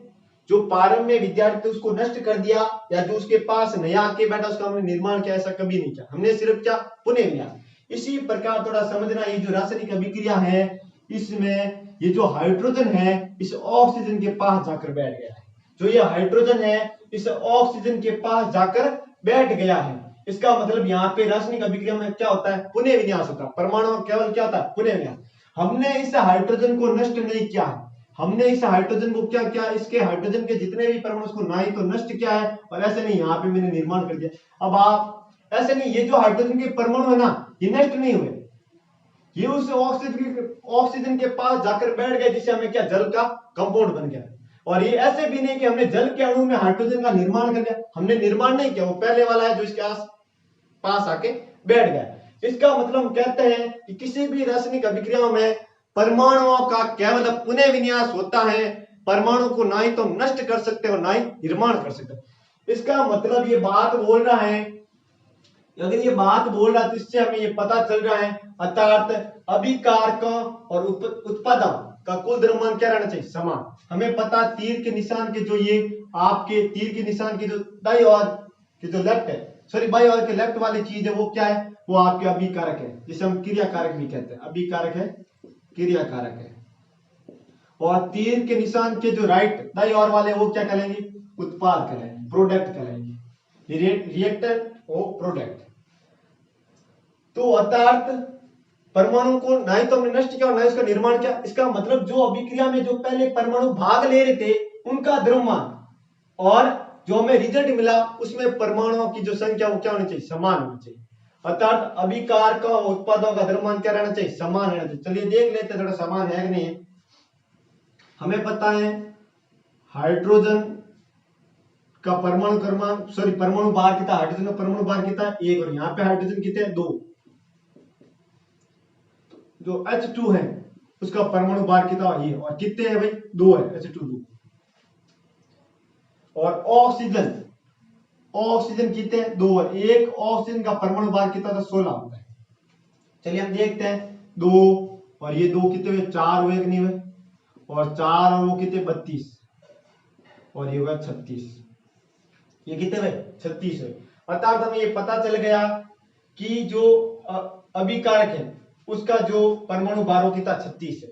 जो प्रारंभ में विद्यार्थी थे उसको नष्ट कर दिया, या जो उसके पास नया आके बैठा उसका हमने निर्माण किया? ऐसा कभी नहीं किया, हमने सिर्फ क्या, पुनः विन्यास। इसी प्रकार थोड़ा समझना, ये जो रासायनिक अभिक्रिया है इसमें ये जो हाइड्रोजन है इस ऑक्सीजन के पास जाकर बैठ गया है, जो ये हाइड्रोजन है इस ऑक्सीजन के पास जाकर बैठ गया है। इसका मतलब यहाँ पे रासायनिक अभिक्रिया में क्या होता है, पुनः विन्यास होता है। परमाणु केवल क्या होता है, पुनः विन्यास। हमने इस हाइड्रोजन को नष्ट नहीं किया है, हमने इस हाइड्रोजन को क्या किया, इसके हाइड्रोजन के जितने भी परमाणु उसको ना ही तो नष्ट किया है और ऐसे नहीं यहाँ पे मैंने निर्माण कर दिया। अब आप ऐसे नहीं, ये जो हाइड्रोजन के परमाणु है ना ये नष्ट नहीं हुए, ये उस ऑक्सीजन के पास जाकर बैठ गए, जिससे हमें क्या, जल का कंपाउंड बन गया। और ये ऐसे भी नहीं कि हमने जल के अणु में हाइड्रोजन का निर्माण कर दिया, हमने निर्माण नहीं किया, वो पहले वाला है जो इसके पास आके बैठ गया। इसका मतलब हम कहते हैं कि किसी भी रासायनिक अभिक्रियाओं में परमाणुओं का केवल पुनः विन्यास होता है, परमाणु को ना ही तो नष्ट कर सकते और ना ही निर्माण कर सकते। इसका मतलब ये बात बोल रहा है, अगर ये बात बोल रहा है तो इससे हमें ये पता चल रहा है, अर्थात अभिकारकों और उत्पादों का कुल द्रव्यमान क्या रहना चाहिए, समान। हमें पता तीर के निशान के जो ये आपके तीर के निशान के जो दाई और के जो लेफ्ट है, सॉरी बाई और के लेफ्ट वाली चीज है वो क्या है, वो आपके अभिकारक है, जिसे हम क्रियाकारक भी कहते हैं। अभिकारक है, क्रियाकारक है। और तीर के निशान के जो राइट दाई और वाले वो क्या कहलाएंगे, उत्पाद कहलाएंगे, प्रोडक्ट कहलाएंगे, रिएक्टेंट और प्रोडक्ट। तो अर्थात परमाणु को ना ही तो हमने नष्ट किया और ना ही उसका निर्माण किया। इसका मतलब जो अभिक्रिया में जो पहले परमाणु भाग ले रहे थे उनका द्रव्यमान और जो हमें रिजल्ट मिला उसमें परमाणुओं की जो संख्या वो क्या होनी चाहिए, समान होनी चाहिए। अर्थात अभिकारकों और उत्पादों का द्रव्यमान क्या रहना चाहिए, समान रहना चाहिए। चलिए देख लेते हैं थोड़ा समान है कि नहीं है। हमें पता है हाइड्रोजन का परमाणु क्रमांक, सॉरी परमाणु भार कितना, हाइड्रोजन का परमाणु भार कितना, 1, और यहाँ पे हाइड्रोजन कितने, 2। जो H2 है उसका परमाणु भार कितना है, और कितने है भाई, 2 है, H2 2। और ऑक्सीजन कितने, 2 है। एक ऑक्सीजन का परमाणु भार कितना था, 16 होता है। चलिए हम देखते हैं 2 और ये 2 कितने हुए, 4 हुए कि नहीं हुए, और 4 और वो कितने, 32, और ये हुआ 36। ये कितने हुए, 36 है। अर्थात हमें ये पता चल गया कि जो अभिकारक है उसका जो परमाणु भार कितना, 36 है,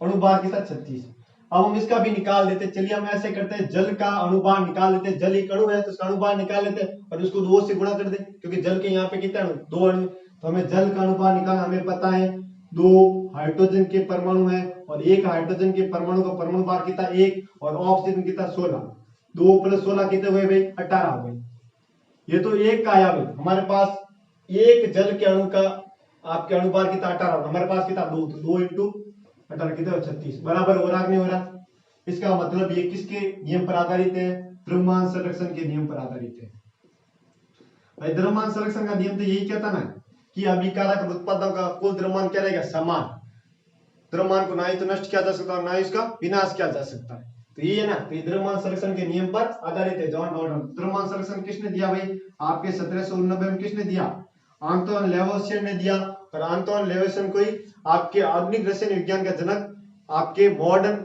अणुभार कितना, 36। अब हम इसका भी निकाल देते। चलिए हम ऐसे करते हैं, जल का अणुभार निकाल लेते हैं। जल एक अणु है तो उसका अणुभार निकाल लेते हैं और उसको 2 से गुणा कर दे, क्योंकि जल के यहाँ पे कितना अणु, 2 अणु। तो हमें जल का अणुभार निकालना, हमें पता है 2 हाइड्रोजन के परमाणु है और एक हाइड्रोजन के परमाणु का परमाणु भार कितना, 1, और ऑक्सीजन कितना, 16। 2 + 16 कितने हुए भाई, 18 हो गए। ये तो एक का आया भाई, हमारे पास एक जल के अणु का आपके अणुभार कितना, 18, हमारे पास कितना, 2, तो 2 × 18 कितना, 36। बराबर हो रहा कि नहीं हो रहा। इसका मतलब ये किसके नियम पर आधारित है, द्रव्यमान संरक्षण के नियम पर आधारित है। भाई द्रव्यमान संरक्षण का नियम तो यही कहता ना कि अभिकारक और उत्पादों का कुल द्रव्यमान क्या रहेगा, समान। द्रव्यमान को ना ही तो नष्ट किया जा सकता ना ही इसका विनाश किया जा सकता है। तो ये है ना, तो द्रव्यमान संरक्षण के नियम पर आधारित है जॉन डॉल्टन। द्रव्यमान संरक्षण किसने दिया भाई, आपके 1789 में किसने दिया, आंतोन लेवोसियर ने दिया। और आंतोन लेवोसियर को ही आपके आधुनिक रसायन विज्ञान का जनक, आपके modern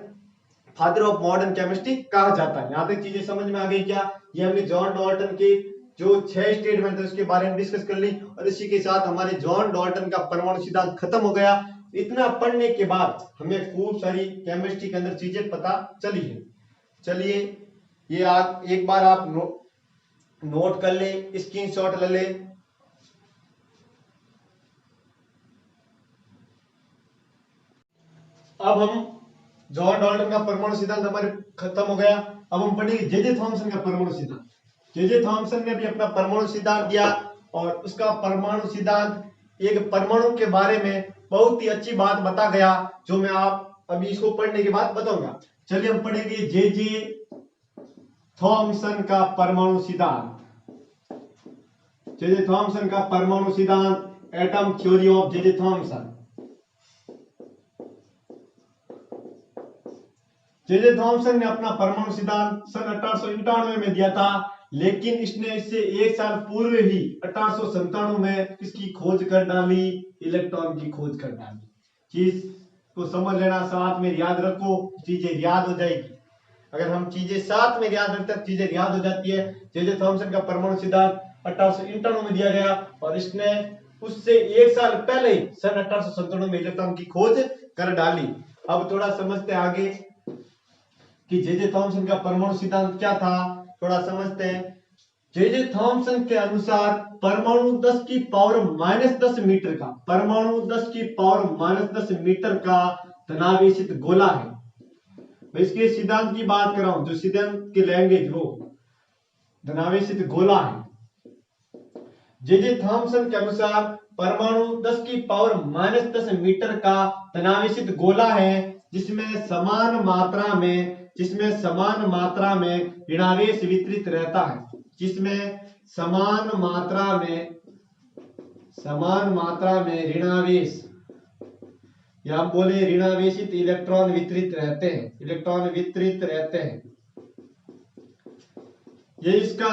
father of modern chemistry कहा जाता है। यहाँ तक चीजें समझ में आ गई क्या, ये हमने जॉन डॉल्टन के जो 6 स्टेटमेंट थे उसके बारे में डिस्कस कर ली, और इसी के साथ हमारे जॉन डॉल्टन का परमाणु सिद्धांत खत्म हो गया। इतना पढ़ने के बाद हमें खूब सारी केमिस्ट्री के अंदर चीजें पता चली है। चलिए ये आप एक बार आप नोट कर ले, स्क्रीनशॉट ले ले। अब हम जॉन डॉल्टन का परमाणु सिद्धांत हमारे खत्म हो गया। अब हम पढ़ेंगे जे थॉमसन का परमाणु सिद्धांत। जे थॉमसन ने भी अपना परमाणु सिद्धांत दिया, और उसका परमाणु सिद्धांत एक परमाणु के बारे में बहुत ही अच्छी बात बता गया, जो मैं आप अभी इसको पढ़ने के बाद बताऊंगा। चलिए हम पढ़ेंगे जे थॉमसन का परमाणु सिद्धांत। जे थॉमसन का परमाणु सिद्धांत, atom theory of J Thomson. J Thomson ने अपना परमाणु सिद्धांत सन 1891 में दिया था, लेकिन इसने इससे एक साल पूर्व ही 1897 में किसकी खोज कर डाली, इलेक्ट्रॉन की खोज कर डाली। चीज को समझ लेना, साथ में याद रखो, चीजें याद हो जाएगी। अगर हम चीजें साथ में याद रखते हैं चीजें याद हो जाती है। जे थॉमसन का परमाणु सिद्धांत 1891 में दिया गया, और इसने उससे एक साल पहले सन 1897 में इलेक्ट्रॉन की खोज कर डाली। अब थोड़ा समझते आगे कि जे थॉमसन का परमाणु सिद्धांत क्या था, थोड़ा समझते हैं। जे थॉमसन के अनुसार परमाणु 10 की पावर -10 मीटर का, परमाणु 10 की पावर -10 मीटर का धनावेशित गोला है। मैं इसके सिद्धांत की बात कर रहा हूं, जो सिद्धांत की लैंग्वेज वो धनावेशित गोला है। जे थॉमसन के अनुसार परमाणु 10 की पावर -10 मीटर का धनावेशित गोला है, जिसमें समान मात्रा में ऋणावेश वितरित रहता है, जिसमें समान मात्रा में ऋणावेश, या हम बोले ऋणावेशित इलेक्ट्रॉन वितरित रहते हैं। ये इसका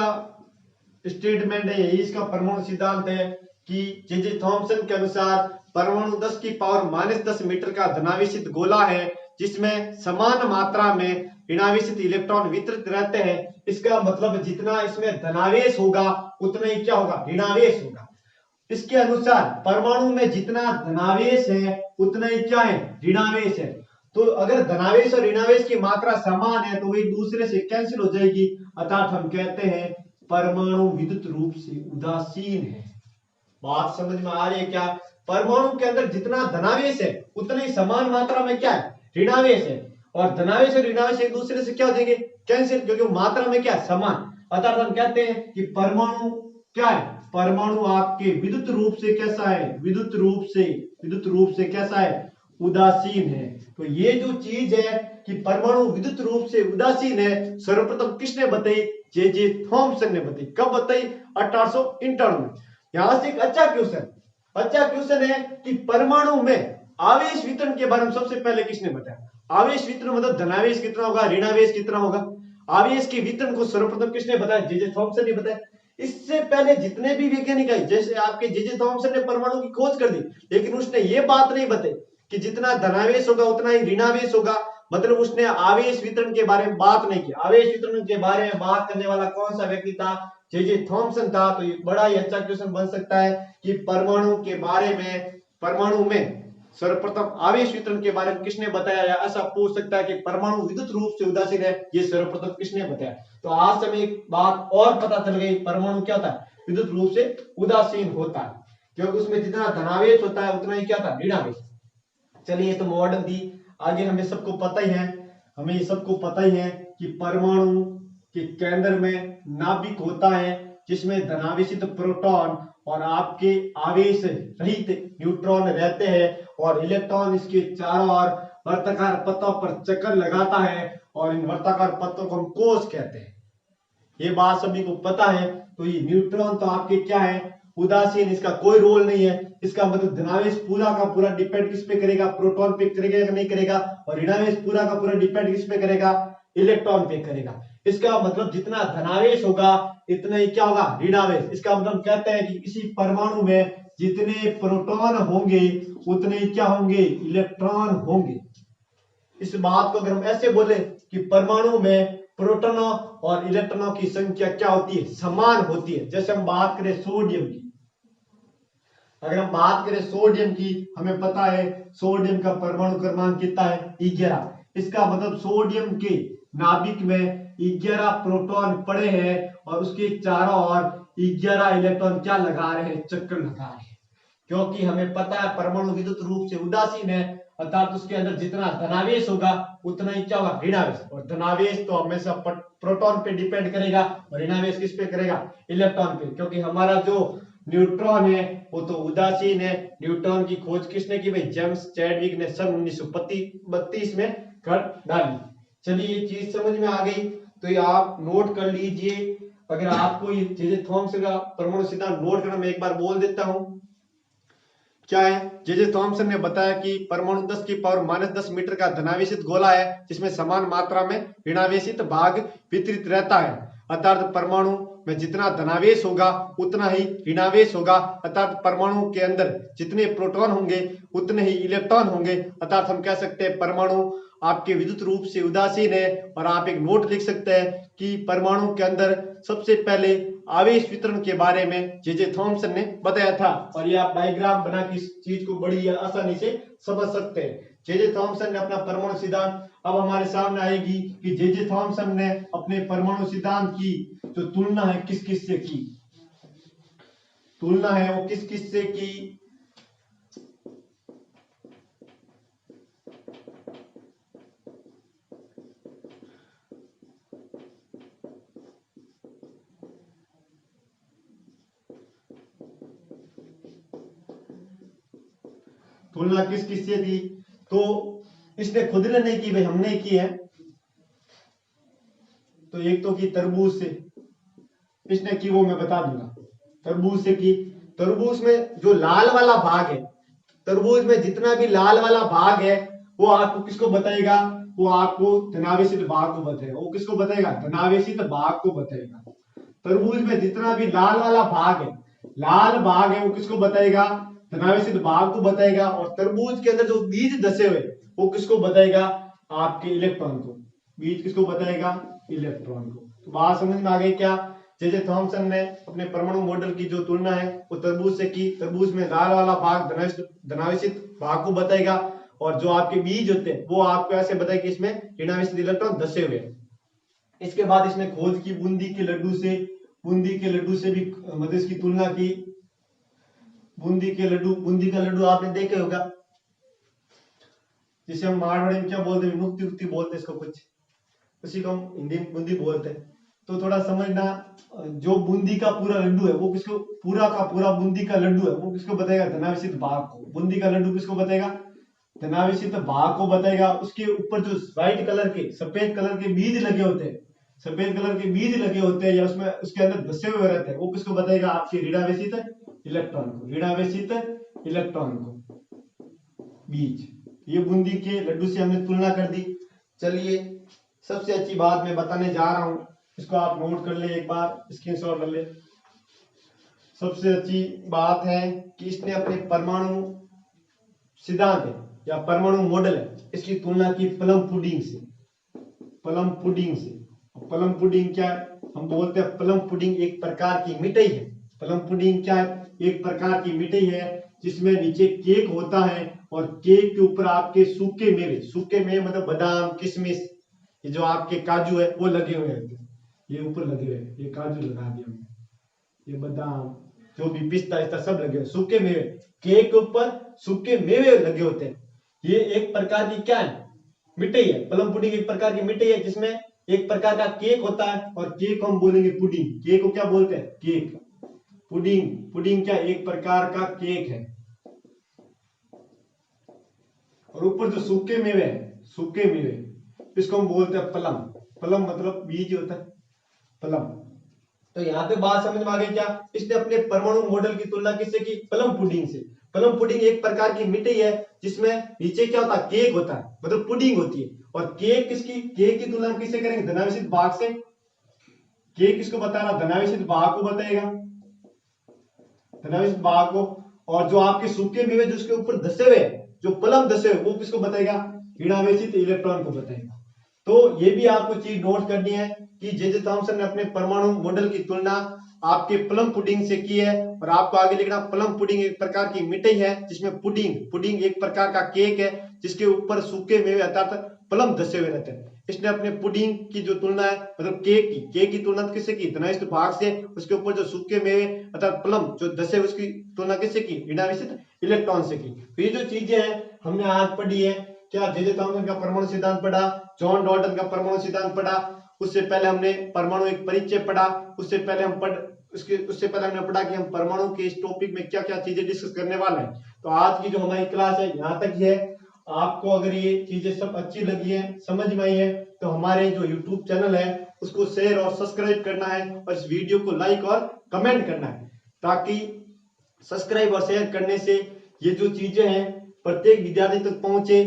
स्टेटमेंट है, यही इसका परमाणु सिद्धांत है कि जे थॉमसन के अनुसार परमाणु 10 की पावर -10 मीटर का धनावेशित गोला है, जिसमें समान मात्रा में ऋणावेशित इलेक्ट्रॉन वितरित रहते हैं। इसका मतलब जितना इसमें धनावेश होगा उतना ही क्या होगा, ऋणावेश होगा। इसके अनुसार परमाणु में जितना धनावेश है उतना ही क्या है, ऋणावेश है। तो अगर धनावेश और ऋणावेश की मात्रा समान है तो वो एक दूसरे से कैंसिल हो जाएगी, अर्थात हम कहते हैं परमाणु विद्युत रूप से उदासीन है। बात समझ में आ रही है क्या? परमाणु के अंदर जितना धनावेश है उतना ही समान मात्रा में क्या है, ऋणावेश है। और धनावेश और ऋणावेश एक दूसरे से क्या हो जाएंगे, कैंसिल, क्योंकि मात्रा में क्या है, समान। अर्थात हम कहते हैं कि परमाणु क्या है, परमाणु आपके विद्युत रूप से कैसा है, विद्युत रूप से कैसा है, उदासीन है। तो ये जो चीज है कि परमाणु विद्युत रूप से उदासीन है, सर्वप्रथम किसने बताई, जे थॉमसन ने बताई। कब बताई, 1891 में। यहां से एक अच्छा क्वेश्चन है कि परमाणु में आवेश वितरण के बारे में सबसे पहले किसने बताया। आवेश वितरण मतलब धनावेश कितना होगा, ऋणावेश कितना होगा। आवेश के वितरण को सर्वप्रथम किसने बताया, जे थॉमसन ने बताया। इससे पहले जितने भी वैज्ञानिक आए, जैसे आपके जे थॉमसन ने परमाणु की खोज कर दी, लेकिन उसने ये बात नहीं बताई कि जितना धनावेश होगा उतना ही ऋणावेश होगा। मतलब उसने आवेश वितरण के बारे में बात नहीं की। आवेश वितरण के बारे में बात करने वाला कौन सा व्यक्ति था, जे थॉमसन था। तो ये बड़ा ही अच्छा क्वेश्चन बन सकता है कि परमाणु में सर्वप्रथम आवेश वितरण के बारे में किसने बताया, या ऐसा पूछ सकता है कि परमाणु विद्युत रूप से उदासीन है, ये सर्वप्रथम किसने बताया। तो आज से एक बात और पता चल गई, परमाणु क्या था, विद्युत रूप से उदासीन होता है, क्योंकि उसमें जितना धनावेश होता है उतना ही क्या था, ऋणावेश। चलिए तो मॉडर्न दी, आगे हमें सबको पता ही है कि परमाणु के केंद्र में नाभिक होता है, जिसमें धनावेशित प्रोटॉन और आपके आवेश रहित न्यूट्रॉन रहते हैं, और इलेक्ट्रॉन इसके चारों ओर वर्ताकार पथों पर चक्कर लगाता है, और इन वर्ताकार पथों को हम कोश कहते हैं। ये बात सभी को पता है। तो ये न्यूट्रॉन तो आपके क्या है, उदासीन, इसका कोई रोल नहीं है। इसका मतलब धनावेश पूरा का पूरा डिपेंड किस पे करेगा, प्रोटॉन पे करेगा या नहीं करेगा, और ऋणावेश पूरा का पूरा डिपेंड किस पे करेगा, इलेक्ट्रॉन पे करेगा। इसका मतलब जितना धनावेश होगा इतना ही क्या होगा, ऋणावेश। इसका मतलब कहते हैं कि किसी परमाणु में जितने प्रोटॉन होंगे उतने ही क्या होंगे, इलेक्ट्रॉन होंगे। इस बात को अगर हम ऐसे बोले कि परमाणु में प्रोटॉनों और इलेक्ट्रॉनों की संख्या क्या होती है, समान होती है। जैसे हम बात करें सोडियम की, अगर हम बात करें सोडियम की, हमें पता है सोडियम का परमाणु क्रमांक कितना है, 11। इसका मतलब सोडियम के नाभिक में 11 प्रोटॉन पड़े हैं और उसके चारों ओर 11 इलेक्ट्रॉन क्या लगा रहे हैं, चक्कर लगा रहे हैं। क्योंकि हमें पता है परमाणु विद्युत रूप से उदासीन है, अर्थात उसके अंदर जितना धनावेश होगा उतना ही क्या होगा, ऋणावेश। और धनावेश तो हमेशा प्रोटॉन पे डिपेंड करेगा और ऋणावेश किस पे करेगा, इलेक्ट्रॉन पे। क्योंकि हमारा जो न्यूट्रॉन है वो तो उदासीन है। न्यूट्रॉन की खोज किसने की भाई, जेम्स चैडविक ने सन 1932 में कर डाली। चलिए ये चीज समझ में आ गई तो ये आप नोट कर लीजिए। अगर आपको ये जे थॉमसन का परमाणु सिद्धांत नोट करना, मैं एक बार बोल देता हूं क्या है। जे थॉमसन ने बताया कि परमाणु 10 की पावर -10 मीटर का धनावेशित गोला है जिसमें समान मात्रा में ऋणावेशित भाग वितरित रहता है। अर्थात परमाणु में जितना धनावेश होगा उतना ही ऋणावेश होगा। अर्थात परमाणु के अंदर जितने प्रोटॉन होंगे उतने ही इलेक्ट्रॉन होंगे। अर्थात हम कह सकते हैं परमाणु आपके विद्युत रूप से उदासीन है। और आप एक नोट लिख सकते हैं कि परमाणु के अंदर सबसे पहले आवेश वितरण के बारे में जे थॉमसन ने बताया था। और ये आप डायग्राम बना के इस चीज को बड़ी आसानी से समझ सकते हैं। जे थॉमसन ने अपना परमाणु सिद्धांत, अब हमारे सामने आएगी कि जे थॉमसन ने अपने परमाणु सिद्धांत की जो तुलना है किस किस से की, तुलना है वो किस किस से की। तुलना किस किस से थी, तो इसने खुद ने नहीं की भाई, हमने की है। तो एक तो की तरबूज से, इसने की वो मैं बता दूंगा। तरबूज से की, तरबूज में जो लाल वाला भाग है, तरबूज में जितना भी लाल वाला भाग है वो आपको किसको बताएगा, वो आपको धनावेशित भाग को बताएगा। वो किसको बताएगा, धनावेशित भाग को बताएगा। तरबूज में जितना भी लाल वाला भाग है, लाल भाग है वो किसको बताएगा, धनावेशित भाग को बताएगा। और तरबूज के अंदर जो बीज धसे हुए वो किसको बताएगा, आपके इलेक्ट्रॉन को। बीज किसको बताएगा, इलेक्ट्रॉन को। तो बात समझ में आ गई क्या। जे थॉमसन ने अपने परमाणु मॉडल की जो तुलना है वो तरबूज से की। तरबूज में लाल वाला भाग धनावेशित भाग को बताएगा और जो आपके बीज होते हैं वो आपको ऐसे बताएगा कि इसमें ऋणावेशित इलेक्ट्रॉन धसे हुए हैं। इसके बाद इसने खोज की बूंदी के लड्डू से, बूंदी के लड्डू से भी मतलब इसकी तुलना की। बूंदी के लड्डू, बूंदी का लड्डू आपने देखे होगा, जिसे हम मारवाड़ी में क्या बोलते हैं, मुक्ति उक्ति बोलते हैं इसको कुछ, उसी को हम हिंदी में बूंदी बोलते हैं। तो थोड़ा समझना, जो बूंदी का पूरा लड्डू है वो किसको, पूरा का पूरा बूंदी का लड्डू है वो किसको बताएगा, धनावेशित भाग को। बूंदी का लड्डू किसको बताएगा, धनावेशित भाग को बताएगा। उसके ऊपर जो व्हाइट कलर के, सफेद कलर के बीज लगे होते हैं, सफेद कलर के बीज लगे होते हैं या उसमें उसके अंदर धसे हुए रहते हैं, वो किसको बताएगा, आपके ऋणावेशित इलेक्ट्रॉन को, ऋणावेशित इलेक्ट्रॉन को बीज। ये बूंदी के लड्डू से हमने तुलना कर दी। चलिए सबसे अच्छी बात मैं बताने जा रहा हूं, इसको आप नोट कर ले, एक बार स्क्रीनशॉट कर ले। सबसे अच्छी बात है कि इसने अपने परमाणु सिद्धांत है या परमाणु मॉडल है, इसकी तुलना की प्लम पुडिंग से। प्लम पुडिंग से, प्लम पुडिंग क्या है, हम बोलते हैं प्लम पुडिंग एक प्रकार की मिठाई है। प्लम पुडिंग क्या है, एक प्रकार की मिठाई है जिसमें नीचे केक होता है और केक के ऊपर आपके सूखे मेवे, सूखे मेवे मतलब बादाम, किशमिश, ये जो आपके काजू है वो लगे हुए हैं। ये ऊपर लगे हुए हैं, ये काजू लगा दिया हमने, ये बादाम, जो भी पिस्ता इस्ता सब लगे हुए, सूखे मेवे, केक के ऊपर सूखे मेवे लगे होते हैं। ये एक प्रकार की क्या है, मिठाई है। प्लम पुडिंग एक प्रकार की मिठाई है जिसमें एक प्रकार का केक होता है और केक को हम बोलेंगे पुडिंग। केक को क्या बोलते हैं, केक। पुडिंग, पुडिंग क्या, एक प्रकार का केक है। और ऊपर जो सूखे मेवे है, सूखे मेवे, इसको हम बोलते हैं प्लम। प्लम मतलब बीज होता है, प्लम। तो यहाँ पे बात समझ में आ गई क्या? इसने अपने परमाणु मॉडल की तुलना किससे की? प्लम पुडिंग से। प्लम पुडिंग एक प्रकार की मिठाई है जिसमें नीचे क्या होता है? केक होता है, मतलब पुडिंग होती है। और केक किसकी? केक की तुलना हम किससे करेंगे? धनावेशित भाग से। केक किसको बताना? धनावेशित भाग को बताएगा, धनावेशित भाग को। और जो आपके सूखे मेवे जो उसके ऊपर धसे हुए, जो प्लम धसे हुए, वो किसको बताएगा? ऋणावेशित इलेक्ट्रॉन को बताएगा। तो ये भी आपको चीज नोट करनी है कि जे थॉमसन ने अपने परमाणु मॉडल की तुलना आपके प्लम पुडिंग से की है। और आपको आगे लिखना, प्लम पुडिंग एक प्रकार की मिठाई है जिसमें पुडिंग एक प्रकार का केक है जिसके ऊपर सूखे मेवे अर्थात प्लम धसे हुए रहते हैं। इसने अपने पुडिंग की जो तुलना है, मतलब केक की तुलना किससे की? धनावेशित भाग से। उसके ऊपर जो सूखे मेवे अर्थात प्लम जो धसे, उसकी तुलना किससे की? ऋणावेशित इलेक्ट्रॉन से की। तो ये जो चीजें हैं हमने आज पढ़ी है। क्या? जे थॉमसन का परमाणु सिद्धांत पढ़ा, जॉन डॉल्टन का परमाणु सिद्धांत पढ़ा, उससे पहले हमने परमाणु एक परिचय पढ़ा, उससे पहले हमने पढ़ा कि हम परमाणु के इस टॉपिक में क्या क्या चीजें डिस्कस करने वाले हैं। तो आज की जो हमारी क्लास है यहाँ तक ही है। आपको अगर ये चीजें सब अच्छी लगी है, समझ में आई है, तो हमारे जो यूट्यूब चैनल है उसको शेयर और सब्सक्राइब करना है और इस वीडियो को लाइक और कमेंट करना है, ताकि सब्सक्राइब और शेयर करने से ये जो चीजें हैं प्रत्येक विद्यार्थी तक पहुंचे,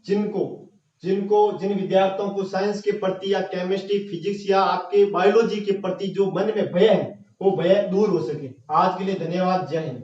जिन विद्यार्थियों को साइंस के प्रति या केमिस्ट्री, फिजिक्स या आपके बायोलॉजी के प्रति जो मन में भय है, वो भय दूर हो सके। आज के लिए धन्यवाद। जय हिंद।